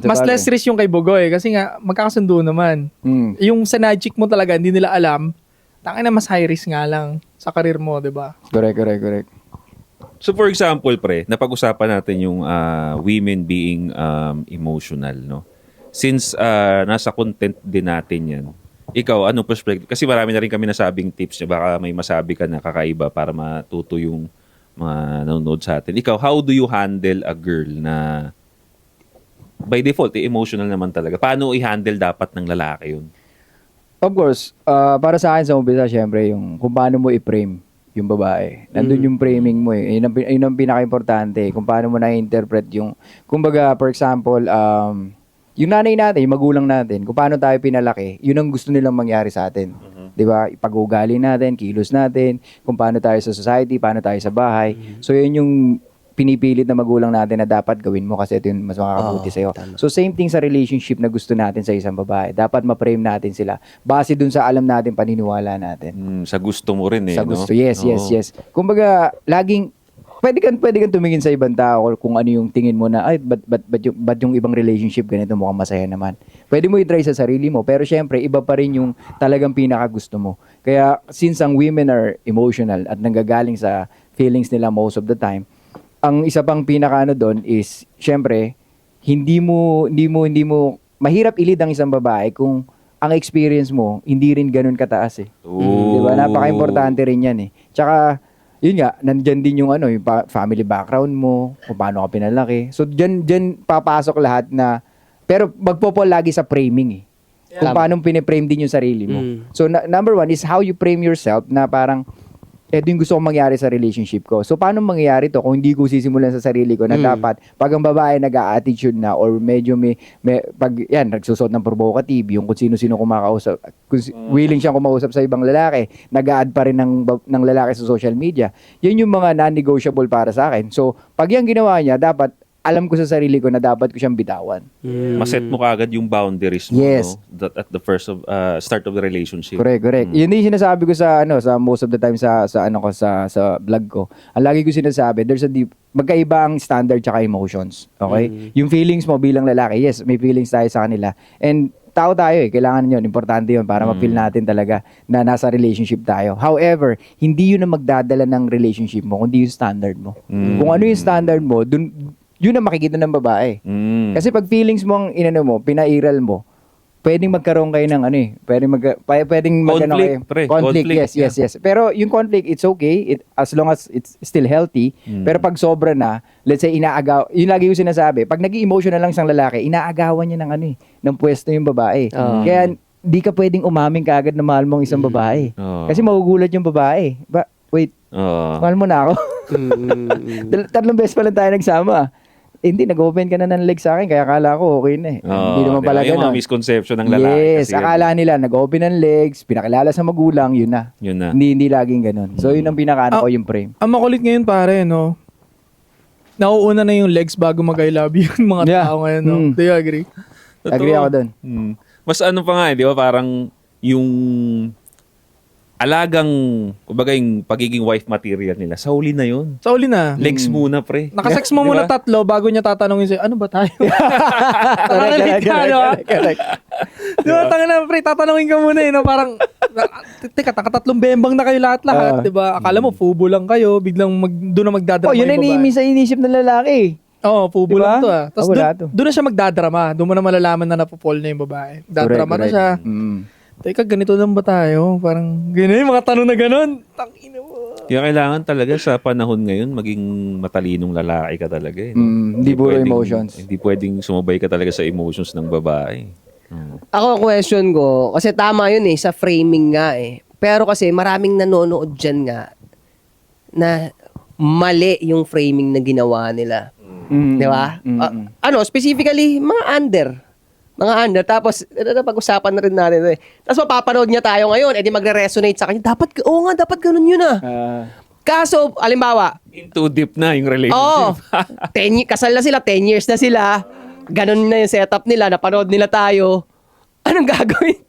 Mas less risk yung kay Bogoy kasi nga magkakasundo naman. Yung sa Magic mo talaga hindi nila alam. Tangina mas high risk nga lang sa karir mo, 'di ba? Correct. So for example, pre, napag-usapan natin yung women being emotional, no? Since nasa content din natin yan, ikaw, ano perspective? Kasi marami na rin kami nasabing tips. Baka may masabi ka na kakaiba para matuto yung mga nanonood sa atin. Ikaw, how do you handle a girl na by default, emotional naman talaga? Paano i-handle dapat ng lalaki yun? Of course, para sa akin sa umpisa, syempre, yung kung paano mo i-frame yung babae. Nandun yung framing mo Yun ang pinaka-importante. Kung paano mo na-interpret yung, kumbaga, for example, yung nanay natin, yung magulang natin, kung paano tayo pinalaki, yun ang gusto nilang mangyari sa atin. 'Di ba? Ipag-ugali natin, kilos natin, kung paano tayo sa society, paano tayo sa bahay. So yun yung pinipilit na magulang natin na dapat gawin mo kasi ito yung mas makakabuti sa'yo. So same thing sa relationship na gusto natin sa isang babae. Dapat ma-frame natin sila base dun sa alam natin, paniniwala natin. Sa gusto mo rin Sa no? gusto, yes. Kumbaga, laging pwede kang tumingin sa ibang tao kung ano yung tingin mo na, ay, ba't yung ibang relationship ganito mukhang masaya naman. Pwede mo i-try sa sarili mo, pero syempre, iba pa rin yung talagang pinakagusto mo. Kaya, since ang women are emotional at nanggagaling sa feelings nila most of the time, ang isa pang pinaka doon is, syempre, hindi mo, mahirap ilid ang isang babae kung ang experience mo, hindi rin ganun kataas Diba? Napaka-importante rin yan Tsaka, yun nga, nandyan din yung yung family background mo, kung paano ka pinalaki. So, dyan papasok lahat na, pero magpo-fall lagi sa framing Kung paano piniprame din yung sarili mo. So, number 1 is how you frame yourself na parang, ito yung gusto kong mangyari sa relationship ko. So, paano mangyayari to kung hindi ko sisimulan sa sarili ko na dapat, pag ang babae nag-a-attitude na or medyo pag yan, nagsusot ng provocative, yung kung sino-sino kumakausap, willing siyang kumausap sa ibang lalaki, nag-a-add pa rin ng lalaki sa social media, yun yung mga non-negotiable para sa akin. So, pag yan ginawa niya, dapat alam ko sa sarili ko na dapat ko siyang bitawan. Maset mo kaagad yung boundaries mo Yes. at the first start of the relationship. Correct. Yun din yung sinasabi ko sa most of the time sa vlog ko. Ang lagi ko sinasabi, there's a magkaiba ang standard tsaka emotions. Okay? Yung feelings mo bilang lalaki, yes, may feelings tayo sa kanila. And tao tayo kailangan yun, importante yun para ma-feel natin talaga na nasa relationship tayo. However, hindi yun ang magdadala ng relationship mo, kundi yung standard mo. Kung ano yung standard mo, yun ang makikita ng babae. Kasi pag feelings mo ang pinairal mo, pwedeng magkaroon kayo ng pwedeng Conflict, pre. Conflict, Conflict, yes. Pero yung conflict, it's okay as long as it's still healthy. Pero pag sobra na, let's say inaagaw, yun lagi yung sinasabi, pag naging emotional lang isang lalaki, inaagawan niya ng pwesto yung babae. Kaya di ka pwedeng umaming kaagad na mahal mo ang isang babae. Kasi magugulat yung babae. Mahal mo na ako. 3 beses pa lang tayo nagsama. Hindi, nag-open ka na ng legs sa akin, kaya akala ko okay na hindi naman pala yung ganun. mga misconception ng lalaki. Yes, akala nila, nag-open ng legs, pinakilala sa magulang, yun na. Hindi laging ganun. So, yun ang pinakaano ko yung frame. Ang makulit ngayon pare, no? Nauuna na yung legs bago mag-I love you yung mga tao ngayon, no? Do you agree? Agree ako dun. Mas ano pa nga di ba? Parang yung alagang, kumbaga yung pagiging wife material nila, sa huli na yun. Sa uli na. Legs muna, pre. Nakasex mo muna 3 bago niya tatanungin sa'yo, ano ba tayo? Correct. Di ba, tanga na, pre, tatanungin ka muna no? Parang, teka, 3 bembang na kayo lahat-lahat, di ba? Akala mo, fubo lang kayo, biglang doon na magdadrama Yun ang iniimis sa inisip ng lalaki. Oo, fubo Diba? lang to Tapos Wala to. doon na siya magdadrama. Doon mo na malalaman na napupol na yung babae. Dadrama na siya. Teka, ganito lang ba tayo? Parang, ganun yung mga tanong na ganun. Tangina mo. Kaya kailangan talaga sa panahon ngayon maging matalinong lalaki ka talaga. Eh, no? Hindi puro pwedeng- emotions. Hindi pwedeng sumabay ka talaga sa emotions ng babae. Ako, question ko, kasi tama yun sa framing nga Pero kasi maraming nanonood dyan nga na mali yung framing na ginawa nila. Di ba? Specifically, mga under. Mga under. Tapos, pag-usapan na rin natin Tapos mapapanood niya tayo ngayon, edi magre-resonate sa kanya. Dapat ganun yun Kaso, alimbawa, Into deep na yung relationship. Oo. Kasal na sila, 10 years na sila. Ganon na yung setup nila, napanood nila tayo. Anong gagawin?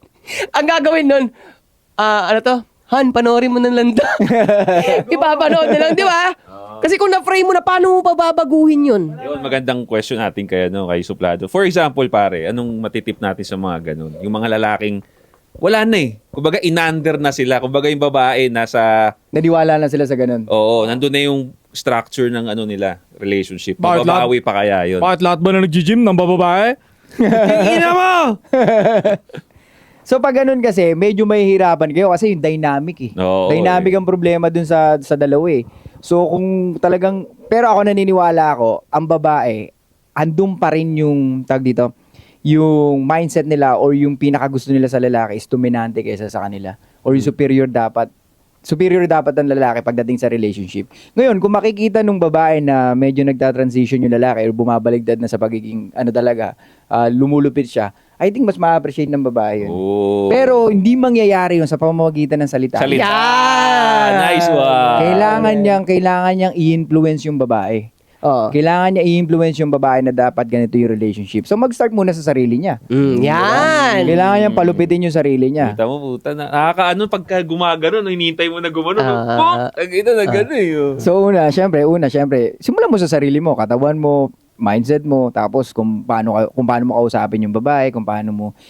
Ang gagawin nun, Han, panoorin mo ng landa. Ipapanood na lang, di ba? Kasi kung na-frame mo na, paano mo pababaguhin yun? Yun, magandang question natin kay Suplado. For example, pare, anong matitip natin sa mga ganun? Yung mga lalaking, wala na Kumbaga, inander na sila. Kumbaga, yung babae nasa, Naniwala na sila sa ganun. oo, nandun na yung structure ng nila, relationship. Bakit Mababawi pa kaya yun? Bakit lahat ba na nag-gym ng bababae? Ina mo! So pag ganun kasi, medyo mahihirapan kayo kasi yung dynamic Oo, dynamic ang problema dun sa dalawa So kung talagang, pero ako naniniwala ang babae, andun pa rin yung, tag dito, yung mindset nila or yung pinakagusto nila sa lalaki is dominante kaysa sa kanila. Or yung superior dapat ang lalaki pagdating sa relationship. Ngayon, kung makikita nung babae na medyo nagta-transition yung lalaki or bumabaligtad na sa pagiging, lumulupit siya, I think mas ma-appreciate ng babae yun. Oh. Pero hindi mangyayari yun sa pamamagitan ng salita. Salita. Yan! Nice one. Kailangan niyang i-influence yung babae. Oo. Kailangan niya i-influence yung babae na dapat ganito yung relationship. So mag-start muna sa sarili niya. Yan! Kailangan niyang palupitin yung sarili niya. Kita mo, puta na. Nakakaano pagka gumagano, hinihintay mo na gumano. Ito na gano'n So syempre, simulan mo sa sarili mo, katawan mo, mindset mo, tapos kung paano mo kausapin yung babae,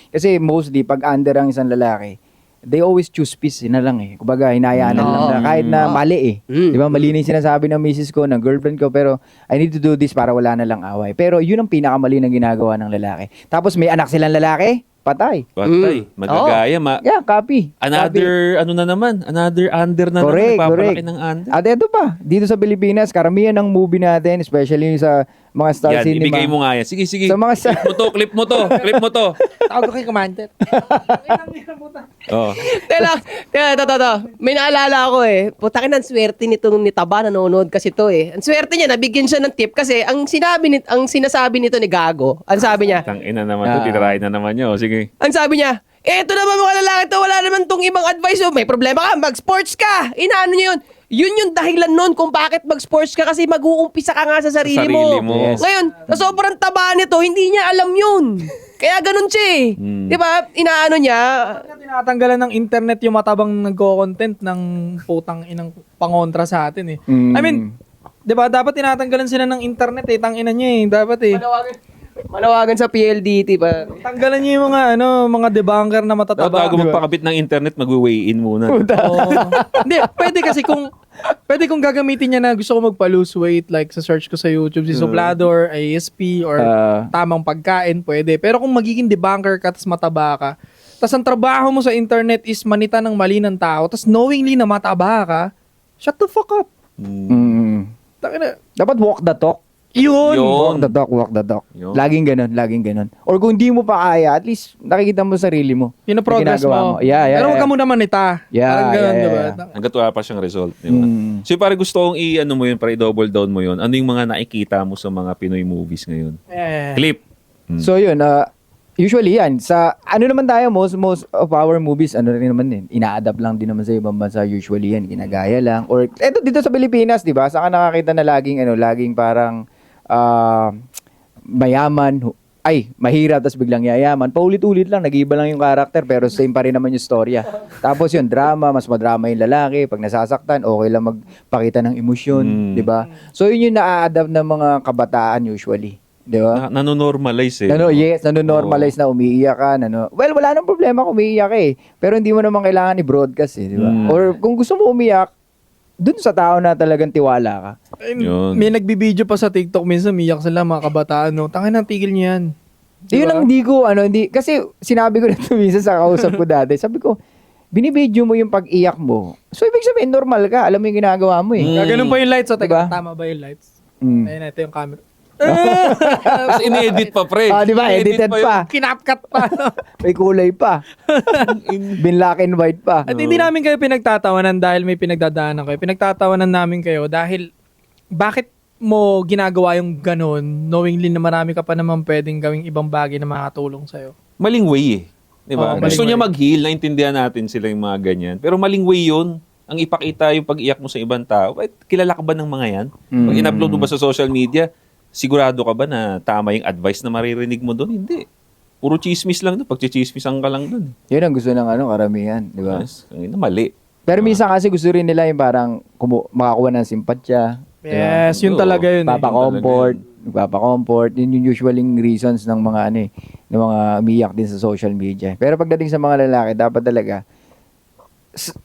kasi mostly pag under ang isang lalaki, they always choose peace na lang Kumbaga, hinayaan na lang na kahit na mali Di ba? Mali na yung sinasabi ng misis ko, ng girlfriend ko, pero I need to do this para wala na lang away. Pero yun ang pinakamali na ginagawa ng lalaki. Tapos may anak silang lalaki, patay. Patay. Magagaya. Yeah, copy. Another, another under na Correct, naman. Papalaki correct. ng under. At eto pa, dito sa Pilipinas, karamihan ng movie natin, especially sa mga star Yan, cinema. ibigay mo nga yan. Sige. Sa mga star... Clip mo to. Tawag ko kay Commander. Oh. Teka, may naalala ako Putakin ang swerte nitong ni Taba, nanonood kasi to Ang swerte niya, nabigyan siya ng tip kasi ang sinasabi nito ni Gago, ang sabi niya, Tangina naman to. Titirahin na naman nyo. Sige. ang sabi niya, eto naman mga lalaki to, wala naman tong ibang advice. May problema ka, mag-sports ka. Inaano niya yun. Yun yung dahilan nun kung bakit mag-sports ka kasi mag-uumpisa ka nga sa sarili mo. Yes. Ngayon, sa sobrang taba nito, hindi niya alam yun. Kaya ganun siya Di ba? Inaano niya. Tinatanggalan ng internet yung matabang nagko-content ng putang inang pangontra sa atin I mean, 'di ba dapat tinatanggalan sila ng internet tangina niya dapat Manawagan sa PLDT pa. Tanggalan niyo yung mga debunker na Dapat matataba. bago magpakabit ng internet, mag-weigh in muna. Oo. Hindi, pwede kasi kung gagamitin niya na gusto ko magpa-lose weight like sa search ko sa YouTube si Suplador, ASP or tamang pagkain, pwede. Pero kung magiging debunker ka tapos mataba ka, tapos ang trabaho mo sa internet is manita ng mali ng tao, tapos knowingly na mataba ka, shut the fuck up. Tangina. Dapat walk the talk. Yun. Walk the talk. Yun. Laging ganun. Or kung di mo pa kaya, at least nakikita mo sarili mo. Yun ang progress Ginagawa mo. Yeah. Pero huwag ka muna manita. Yeah, Parang ganun, yeah, diba? yeah. Hanggat wala pa siyang result. Di ba? So, pare gusto kong i-double down mo yun. Ano yung mga nakikita mo sa mga Pinoy movies ngayon? Clip. So yun, usually yan, sa ano naman tayo, most of our movies, rin naman ina-adapt lang din naman sa ibang bansa, usually yan, ginagaya lang. Or, eto dito sa Pilipinas, di ba? Saan ka nakakita na laging parang, mayaman, mahirap, tapos biglang yayaman. Paulit-ulit lang, nag-iiba lang yung karakter, pero same pa rin naman yung storya. Tapos yun, drama, mas madrama yung lalaki. Pag nasasaktan, okay lang magpakita ng emosyon, di ba? So yun yung na-adapt ng mga kabataan usually. Di ba? Nanonormalize Nanonormalize na umiiyak ka. Well, wala nang problema kung umiiyak pero hindi mo naman kailangan i-broadcast di ba? Or kung gusto mo umiyak, dun sa tao na talagang tiwala ka. Yun. May nagbibideo pa sa TikTok minsan, miyak sila mga kabataan, Tangin na, tigil niya yan. Yun ang hindi ko, kasi sinabi ko na ito minsan sa kausap ko dati. Sabi ko, binibidyo mo yung pag-iyak mo. So, ibig sabihin, normal ka. Alam mo yung ginagawa mo eh. Gaganon pa yung lights. O, teka, Diba? tama ba yung lights? Mm. Ayun, ito yung camera. Tapos in-edit pa, pre. Ah, di ba? Edited yun. pa. Kinapkat pa. No? May kulay pa. Bin black and white pa. At hindi namin kayo pinagtatawanan dahil may pinagdadaanan kayo. Pinagtatawanan namin kayo dahil bakit mo ginagawa yung ganun knowingly na marami ka pa naman pwedeng gawing ibang bagay na makatulong sa'yo. Maling way eh. Di ba? Oo, maling Gusto niya way. mag-heal, naintindihan natin sila yung mga ganyan. Pero maling way yun. Ang ipakita yung pag-iyak mo sa ibang tao. Wait, kilala ka ba ng mga yan? Pag in-upload mo ba sa social media, sigurado ka ba na tama yung advice na maririnig mo doon? Hindi. Puro chismis lang doon. Pag-chismisan ka lang doon. Yun ang gusto ng karamihan. Di ba? Yes. Ang ina, mali. Pero minsan kasi gusto rin nila yung parang makakuha ng simpatya. Yes, yun Oo. talaga yun. Papa-comfort. Nagpapa-comfort. Yun yung usually reasons ng mga ng mga umiyak din sa social media. Pero pagdating sa mga lalaki, dapat talaga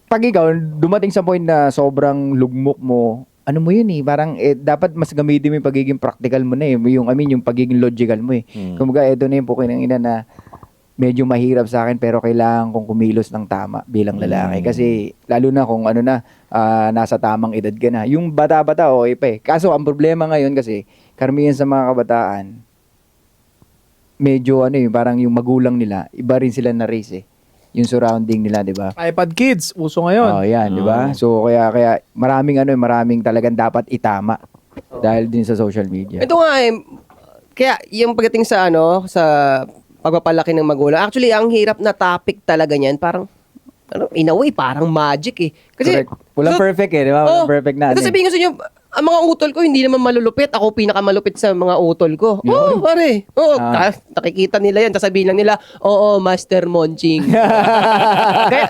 pag ikaw dumating sa point na sobrang lugmok mo, ano mo yun parang dapat mas gamitin mo yung pagiging practical mo na yung yung pagiging logical mo Kumbaga, ito na yung pukin ng ina na medyo mahirap sa akin pero kailangan kong kumilos ng tama bilang lalaki. Kasi lalo na kung nasa tamang edad ka na. Yung bata-bata, okay pa eh. Kaso ang problema ngayon kasi, karamihan sa mga kabataan, medyo parang yung magulang nila, iba rin sila na race eh. Yung surrounding nila, di ba? iPad Kids, uso ngayon. Oh, yan, di ba? So kaya maraming talagang dapat itama dahil din sa social media. Ito nga kaya yung pagdating sa sa pagpapalaki ng magulang. Actually, ang hirap na topic talaga niyan, parang in a way, parang magic eh. Kasi, Correct. Walang perfect eh, di ba? Walang perfect na. Ito sabihin ko sa inyo, ang mga utol ko, hindi naman malulupit. Ako pinakamalupit sa mga utol ko. Oo, pare. Oo, nakikita nila yan. Sasabihin lang nila, oo, Master Monching.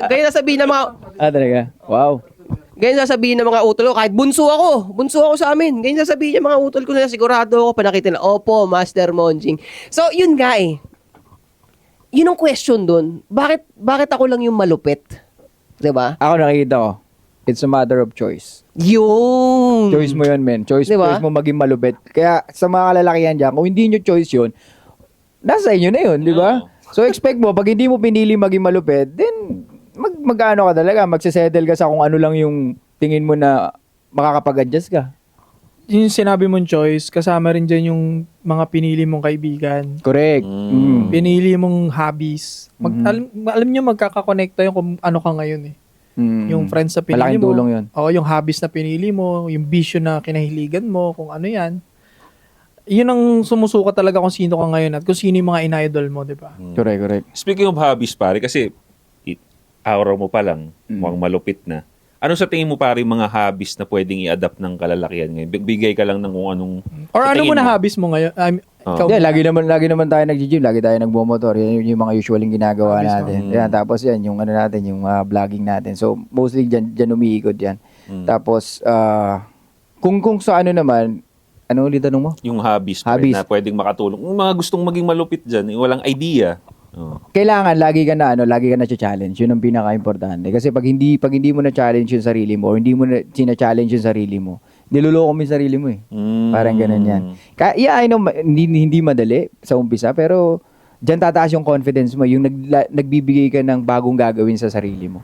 Gaya sasabihin ng mga... Talaga? Wow. Ganyan sasabihin ng mga utol ko, kahit bunso ako sa amin. Ganyan sasabihin ng mga utol ko na sigurado ako, panakita nila, opo, Master Monching. So, yun nga eh. Yun ang question dun. Bakit ako lang yung malupit? Diba? Ako nakikita ko, it's a matter of choice. Yung... Choice mo yun, men. Choice Diba? mo maging malupit. Kaya sa mga kalalakihan dyan, kung hindi nyo choice yun, nasa inyo na yun, di ba? So expect mo, pag hindi mo pinili maging malupit, then mag-ano ka talaga, magsisettle ka sa kung ano lang yung tingin mo na makakapag-adjust ka. Yung sinabi mong choice, kasama rin dyan yung mga pinili mong kaibigan. Correct. Pinili mong hobbies. Alam nyo, magkakakonekta yung kung ano ka ngayon eh. Yung friends na pinili Malaking mo. tulong yun. Oo, yung hobbies na pinili mo, yung bisyo na kinahiligan mo, kung ano yan. Yun ang sumusuka talaga kung sino ka ngayon at kung sino yung mga in-idol mo, di ba? Correct. Speaking of hobbies, pare, kasi araw mo pa lang, mukhang malupit na. Ano sa tingin mo, pare, mga hobbies na pwedeng i-adapt ng kalalakihan ngayon? Bigay ka lang ng kung anong... Or sa ano tingin mo na hobbies mo ngayon? Ikaw, Yeah, lagi naman tayo nag-gym, lagi tayo nagbo-motor. Yan yung mga usualing ginagawa Hobbies natin. Yan, tapos yan, yung natin, yung vlogging natin. So, mostly dyan umiikot yan. Tapos, kung sa ano naman, ano ulit tanong mo? Yung hobbies, pare, Hobbies. na pwedeng makatulong. Yung mga gustong maging malupit dyan, walang idea. Kailangan lagi ka na challenge. Yun ang pinaka-importante. Kasi pag hindi mo na challenge yung sarili mo or hindi mo na challenge yung sarili mo, niloloko mo yung sarili mo eh. Parang ganun yan. Kaya, I know, hindi madali sa umpisa, pero dyan tataas yung confidence mo, yung nagbibigay ka ng bagong gagawin sa sarili mo.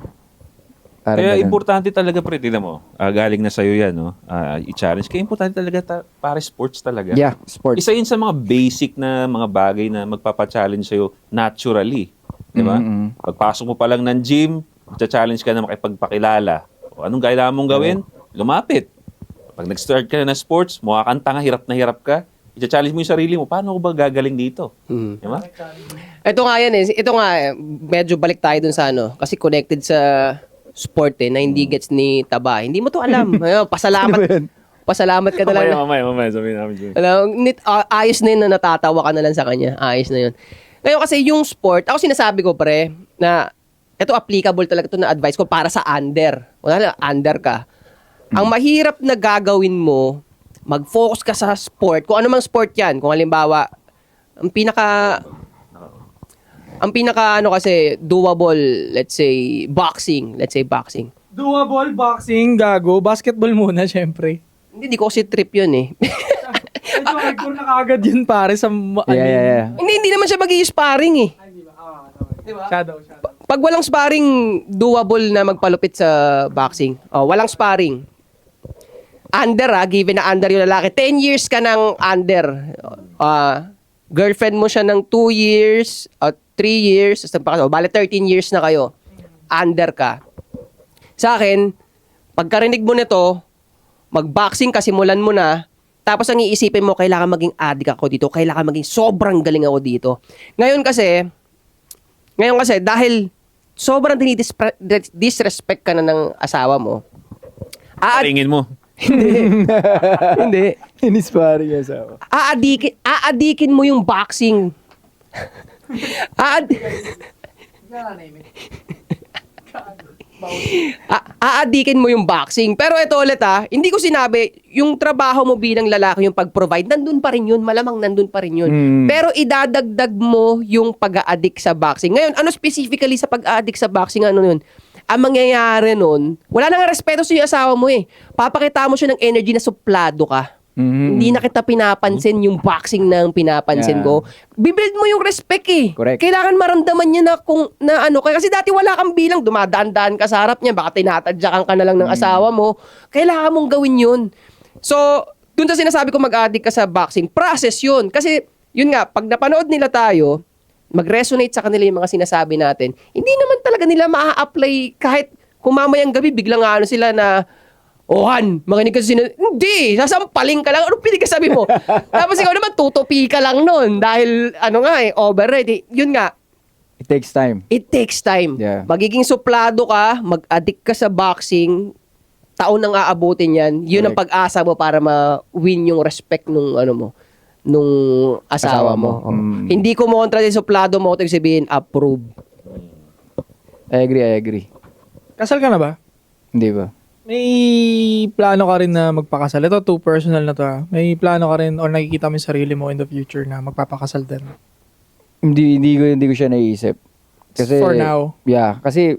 Parang Kaya ganun. importante talaga, pre, tignan mo, galing na sa'yo yan, no? I-challenge. Kaya importante talaga para sports talaga. Yeah, sports. Isa yun sa mga basic na mga bagay na magpapa-challenge sa'yo naturally. Di ba? Pagpasok mo pa lang ng gym, challenge ka na makipagpakilala. O, anong kailangan mong gawin? Lumapit. Pag nag-start ka na ng sports, mukha kang tanga, hirap na hirap ka, i-challenge mo yung sarili mo, paano ko ba gagaling dito? Di ba? Ito nga yan eh. Ito nga, medyo balik tayo dun sa kasi connected sa sport na hindi gets ni Taba. Hindi mo to alam. Ayun, pasalamat. Pasalamat ka na lang. Mamaya, sabihin namin. Ayos na yun na natatawa ka na lang sa kanya. Ayos na yun. Ngayon kasi yung sport, ako sinasabi ko pre, na ito applicable talaga to na advice ko para sa under. Wala na, under ka. Ang mahirap na gagawin mo, mag-focus ka sa sport. Kung ano mang sport yan. Kung halimbawa, ang pinaka kasi doable, let's say boxing. Doable, boxing, gago, basketball muna, syempre. Hindi ko kasi trip yun eh. Medyo hardcore na kaagad yun, pare, sa... Yeah. Hindi naman siya mag-i-sparring eh. Diba? Shadow. Pag walang sparring, doable na magpalupit sa boxing. Oh, walang sparring. Under given na under yung lalaki. 10 years ka ng under. Girlfriend mo siya ng 2 years, 3 years, bale 13 years na kayo. Under ka. Sa akin, pagkarinig mo nito, mag-boxing ka, simulan mo na, tapos ang iisipin mo, kailangan maging addict ako dito, kailangan maging sobrang galing ako dito. Ngayon kasi, dahil sobrang disrespect ka na ng asawa mo, Paringin mo. hindi. Inisparring yung asawa. Aadikin mo yung boxing. Aadikin mo yung boxing. Pero ito ulit hindi ko sinabi, yung trabaho mo bilang lalaki, yung pag-provide, nandun pa rin yun, malamang nandun pa rin yun. Pero idadagdag mo yung pag-a-addict sa boxing. Ngayon, ano specifically sa pag-a-addict sa boxing, ano yun? Ang mangyayari nun, wala nang respeto sa yung asawa mo eh. Papakita mo siya ng energy na suplado ka. Hindi na kita pinapansin yung boxing na ang pinapansin ko. Bibuild mo yung respect eh. Correct. Kailangan maramdaman niya kasi dati wala kang bilang, dumadaan-daan ka sa harap niya, baka tinatadyakan ka na lang ng asawa mo. Kailangan mong gawin yun. So, dun sa sinasabi ko mag-addict ka sa boxing, process yun. Kasi, yun nga, pag napanood nila tayo, mag-resonate sa kanila yung mga sinasabi natin, hindi naman talaga nila maa-apply kahit kung mamayang gabi, biglang sila na, Han, makinig ka sa hindi, sasampaling ka lang. Anong pinigsasabi mo? Tapos ikaw naman, tutupi ka lang nun. Dahil, override. Yun nga, It takes time. it takes time. Yeah. Magiging suplado ka, mag-addict ka sa boxing, taon nang aabutin yan. Yun ang Correct. pag-asa mo para ma-win yung respect nung nung asawa mo. Hindi ko kontra din suplado mo, ito sabihin, approve. I agree. Kasal ka na ba? Hindi ba? May plano ka rin na magpakasal. Ito, too personal na to May plano ka rin or nakikita mo yung sarili mo in the future na magpapakasal din. Hindi ko siya naiisip. Kasi For now. Yeah, kasi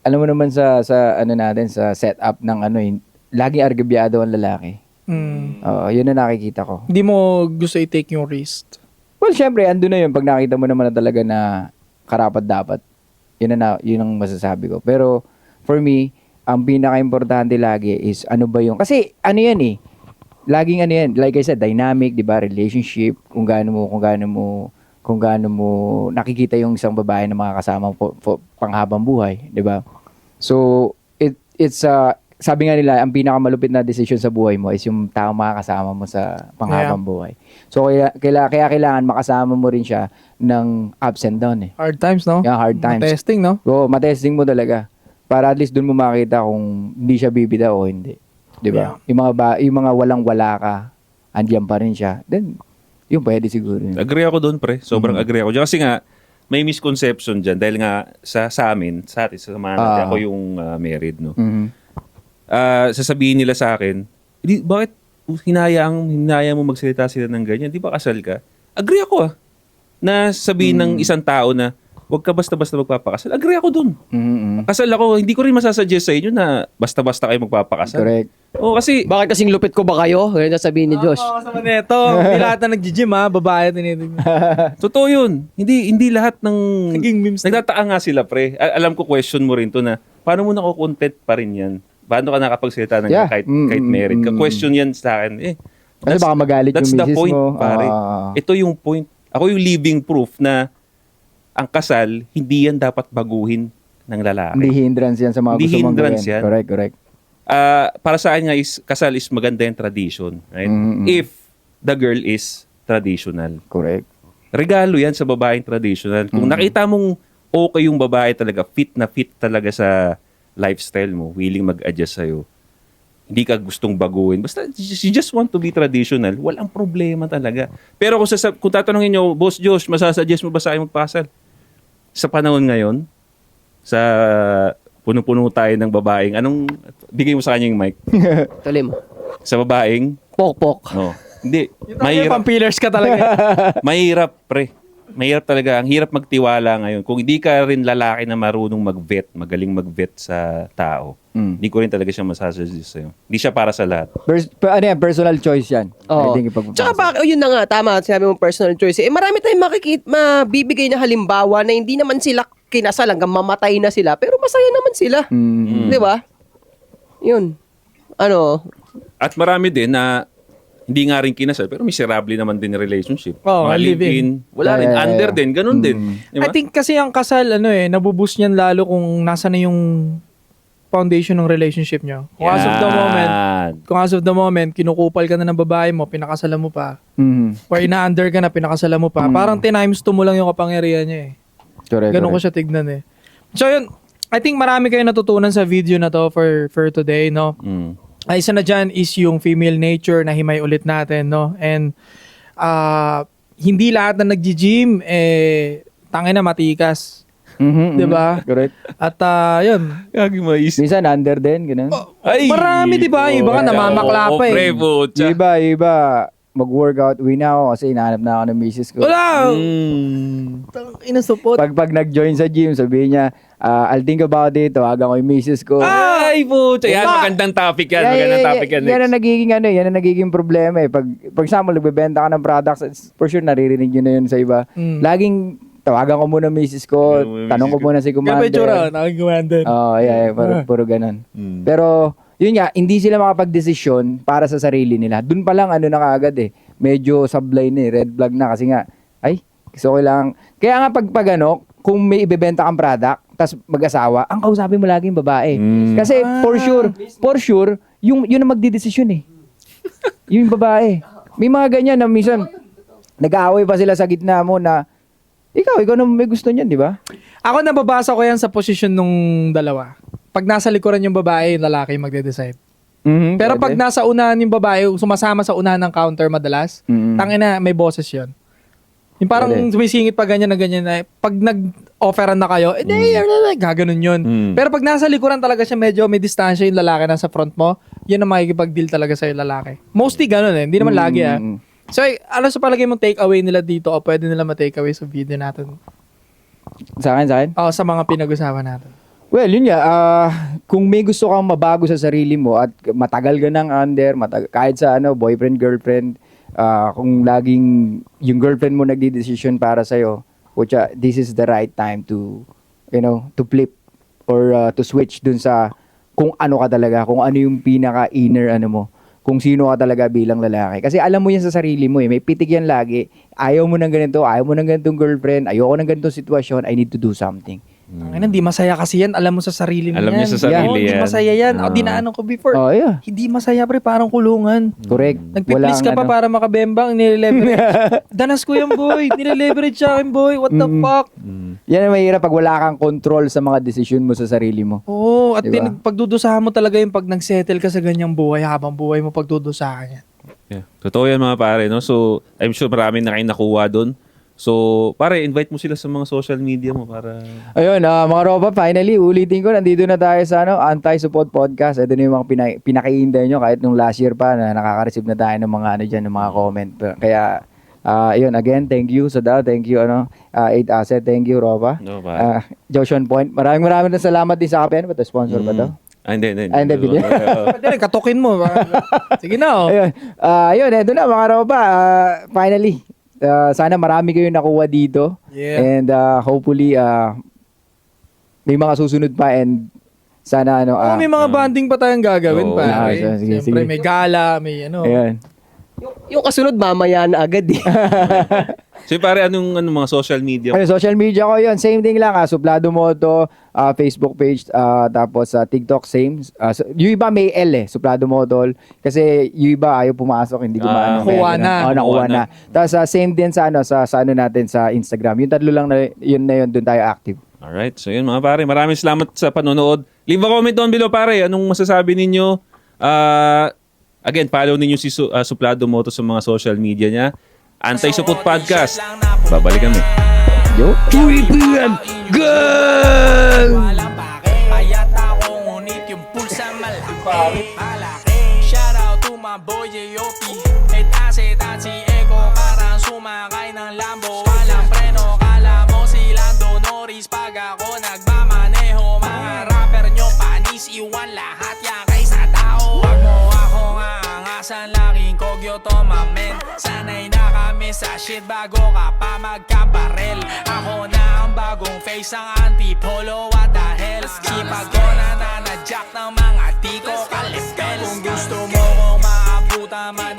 alam mo naman sa natin sa setup ng laging argabyado ang lalaki. Oo, yun na nakikita ko. Hindi mo gusto i-take yung risk. Well, syempre, ando na yun pag nakita mo naman na talaga na karapat dapat. Yun ang masasabi ko. Pero for me, ang pinaka-importante lagi is ano ba yung kasi yan laging yan, like I said, dynamic, 'di ba, relationship, kung gaano mo nakikita yung isang babae na makakasama mo panghabang buhay, 'di ba? So it's sabi nga nila, ang pinakamalupit na decision sa buhay mo is yung taong makakasama mo sa panghabang buhay. So kaya kailangan makasama mo rin siya ng ups and downs Hard times, no? Yeah, hard times. Testing, no? Oo, matesting mo talaga. Para at least doon mo makita kung hindi siya bibida o hindi. 'Di ba? Yung mga walang-wala ka, andiyan pa rin siya. Then yung pwede siguro. Agree ako doon, pre. Sobrang agree ako dyan. Kasi nga, may misconception dyan. Dahil nga, sa amin, sa atin, sa mga natin, ako yung married, no? Sasabihin nila sa akin, bakit hinayaan mo magsalita sila ng ganyan? Di ba kasal ka? Agree ako na sabihin ng isang tao na, huwag ka basta-basta magpapakasal. Agree ako dun. Kasal ako, hindi ko rin masasuggest sa inyo na basta-basta kayo magpapakasal. Correct. Oo, kasi, Bakit kasing lupit ko ba kayo? Ganyan sabihin ni Josh. Kasama neto. Hindi lahat na nag-gym, babae tinitignan. totoo yun. Hindi lahat ng... Naging memes. Nagtataka nga sila, pre. Alam ko, question mo rin to na, paano mo nako-content pa rin yan? Paano ka nakapagsalita ng kahit married ka? Question yan sa akin. Kasi baka magalit that's yung the misis point, mo. pare. Ito yung point. Ako yung living proof na ang kasal, hindi yan dapat baguhin ng lalaki. Hindi hindrance yan sa mga Hindi gusto mong hindrance gawin. yan. Correct. Para sa akin nga, kasal is maganda yung tradition. Right? If the girl is traditional. Correct. Regalo yan sa babaeng traditional. Kung nakita mong okay yung babae talaga, fit talaga sa lifestyle mo, willing mag-adjust sa'yo, hindi ka gustong baguhin. Basta, you just want to be traditional, walang problema talaga. Pero kung tatanungin nyo, Boss Josh, masasuggest mo ba sa akin magpakasal? Sa panahon ngayon, sa puno-puno tayo ng babaeng, bigay mo sa kanya yung mic? Tuloy mo. Sa babaeng, Pok-pok. no. Hindi, Mahirap. Pang-pillars ka talaga. mahirap, pre. Mahirap talaga. Ang hirap magtiwala ngayon. Kung hindi ka rin lalaki na marunong magaling mag-vet sa tao, hindi ko rin talaga siya masasuggest sa'yo. Hindi siya para sa lahat. Personal choice yan. Oo. Pwedeng ipagpapasa. Tsaka yun na nga, tama, sinabi mo personal choice. Marami tayong mabibigay na halimbawa na hindi naman sila kinasal hanggang mamatay na sila, pero masaya naman sila. Di ba? Yun. Ano? At marami din na hindi nga rin kinasal, pero miserable naman din yung relationship. Oo, Mga live-in. live-in. Wala rin. Yeah. Under din. Ganun din. Di ba? I think kasi ang kasal, nabuboost niyan lalo kung nasa na yung foundation ng relationship nyo. Kung as of the moment, kinukupal ka na ng babae mo, pinakasalan mo pa, or ina-under ka na, pinakasalan mo pa, parang 10x2 mo lang yung kapangyarihan niya eh. Correct, Ganun ko siya tignan eh. So yun, I think marami kayo natutunan sa video na to for today, no? Isa na dyan is yung female nature na himay ulit natin, no? And hindi lahat na nag-gym, tangin na matikas. Diba? Correct. At yun. Gagi mais. Minsan under din, ganun. Ay! Marami, diba? Iba nga namamakla pa eh. Iba, mag-workout uwi na ako kasi hinahanap na ako ng misis ko. Wala! Inasupot. Pag nag-join sa gym, sabihin niya, I'll think about it, tawagan ko yung misis ko. Ay, puta. Yan, magandang topic yan. Magandang topic yan. Yan ang nagiging yan ang nagiging problema eh. Pag for example, nagbebenta ka ng products, for sure naririnig nyo na yun sa iba. Laging tawagan ko muna misis ko, tanong ko muna si Kaya may tsura, commander. nakikimandin. Oh, yeah, puro ganun. Pero yun nga, hindi sila makapag-desisyon para sa sarili nila. Doon pa lang na kaagad eh. Medyo sablay na eh, red flag na kasi nga, ay, gusto ko lang. Kaya nga pag kung may ibebenta kang product, tas mag-asawa, ang kausapin mo lagi yung babae. Kasi for sure, yun ang magdidesisyon eh. Yung babae. May mga ganyan na minsan, nag-aaway pa sila sa gitna mo na, ikaw na may gusto niyan, di ba? Ako nababasa ko yan sa posisyon nung dalawa. Pag nasa likuran yung babae, yung lalaki yung magde-decide. Pero pag nasa unahan yung babae, sumasama sa unahan ng counter madalas, tangina, may boses yun. Yung parang sumisingit pa ganyan na ganyan na, pag nag-offeran na kayo, gaganon yun. Pero pag nasa likuran talaga siya, medyo may distansya yung lalaki nasa front mo, yun ang makikipag-deal talaga sa lalaki. Mostly ganon eh, hindi naman lagi ah. So, ano sa palagay mong take away nila dito o pwede nila ma-take away sa video natin? Sa akin? O sa mga pinag-usapan natin. Well, yun nga, kung may gusto kang mabago sa sarili mo at matagal ka ng under, kahit sa boyfriend, girlfriend, kung laging yung girlfriend mo nagdi-decision para sa'yo, this is the right time to flip or to switch dun sa kung ano ka talaga, kung ano yung pinaka-inner mo, kung sino ka talaga bilang lalaki. Kasi alam mo yan sa sarili mo eh, may pitik yan lagi, ayaw mo ng ganito, ayaw mo ng ganitong girlfriend, ayoko ng ganitong sitwasyon, I need to do something. Hindi masaya kasi yan. Alam mo sa sarili mo Alam yan. niya sa sarili Hindi yan. masaya yan. Dinaanan ko before. Oh, yeah. Hindi masaya pre, parang kulungan. Correct. Nagpiplis ka pa para makabembang, nile-leverage. Danas ko yung boy. Nile-leverage sa akin boy. What the fuck? Yan ang mahirap pag wala kang control sa mga decision mo sa sarili mo. Oo. At Diba? pagdudusahan mo talaga yung pag nag-settle ka sa ganyang buhay, habang buhay mo pagdudusahan yan. Yeah. Totoo yan mga pare, no? So, I'm sure marami na kayong nakuha doon. So, pare, invite mo sila sa mga social media mo para... Ayun, mga ropa, finally, ulitin ko, nandito na tayo sa Anti-Support Podcast. Ito na yung mga pinakihintay nyo kahit nung last year pa na nakaka-receive na tayo ng mga dyan, ng mga comment. Kaya, ayun, again, thank you, Sadal, thank you, 8 Asset, thank you, Ropa. No, pare. Joshon Point, maraming na salamat din sa Kapen. Ba't sponsor ba to? Hindi. Hindi, video. Pwede rin, katukin mo. Sige na, oh. Ayun, eto na, mga ropa, finally. Sana marami kayo nakuha dito. Yeah. And hopefully may mga susunod pa and sana May mga banding pa tayong gagawin Oo. pa. Sige. Siyempre, may gala, may Ayun. Yung kasunod, mamaya na agad eh. So, pare, anong mga social media? Ayun, social media ko yun. Same thing lang. Suplado Moto, Facebook page, tapos TikTok, same. Yung iba may L Suplado Moto. Kasi yung iba ayaw pumasok, hindi gumana. Nakuha na. Nakuha na. Tapos same din sa natin sa Instagram. Yung tatlo lang na yun doon tayo active. Alright. So, yun mga pare. Maraming salamat sa panonood. Leave a comment down below, pare. Anong masasabi ninyo? Again, follow ninyo si Suplado Moto sa mga social media niya. Anti-Support Podcast. Babalik kami. Yo. Tuwipian gang! Walang pake, payat ako ngunit yung pulsa malaki. Shout out to my boy J.O.P. Etaset at si Eko parang sumakay ng Lambo. Walang preno, kala mo si Lando Norris. Pag ako nagmamaneho, mga rapper nyo panis, iwan lahat yan kaysa tao. Wag mo akong aangasan, laking kogyo to mamen. Sanay na kami sa shit bago ka pa magkabarel. Ako na ang bagong face ang antipolo at dahil sipag ko nananadyak ng mga di ko kalipel. Kung gusto mo kong maabutan man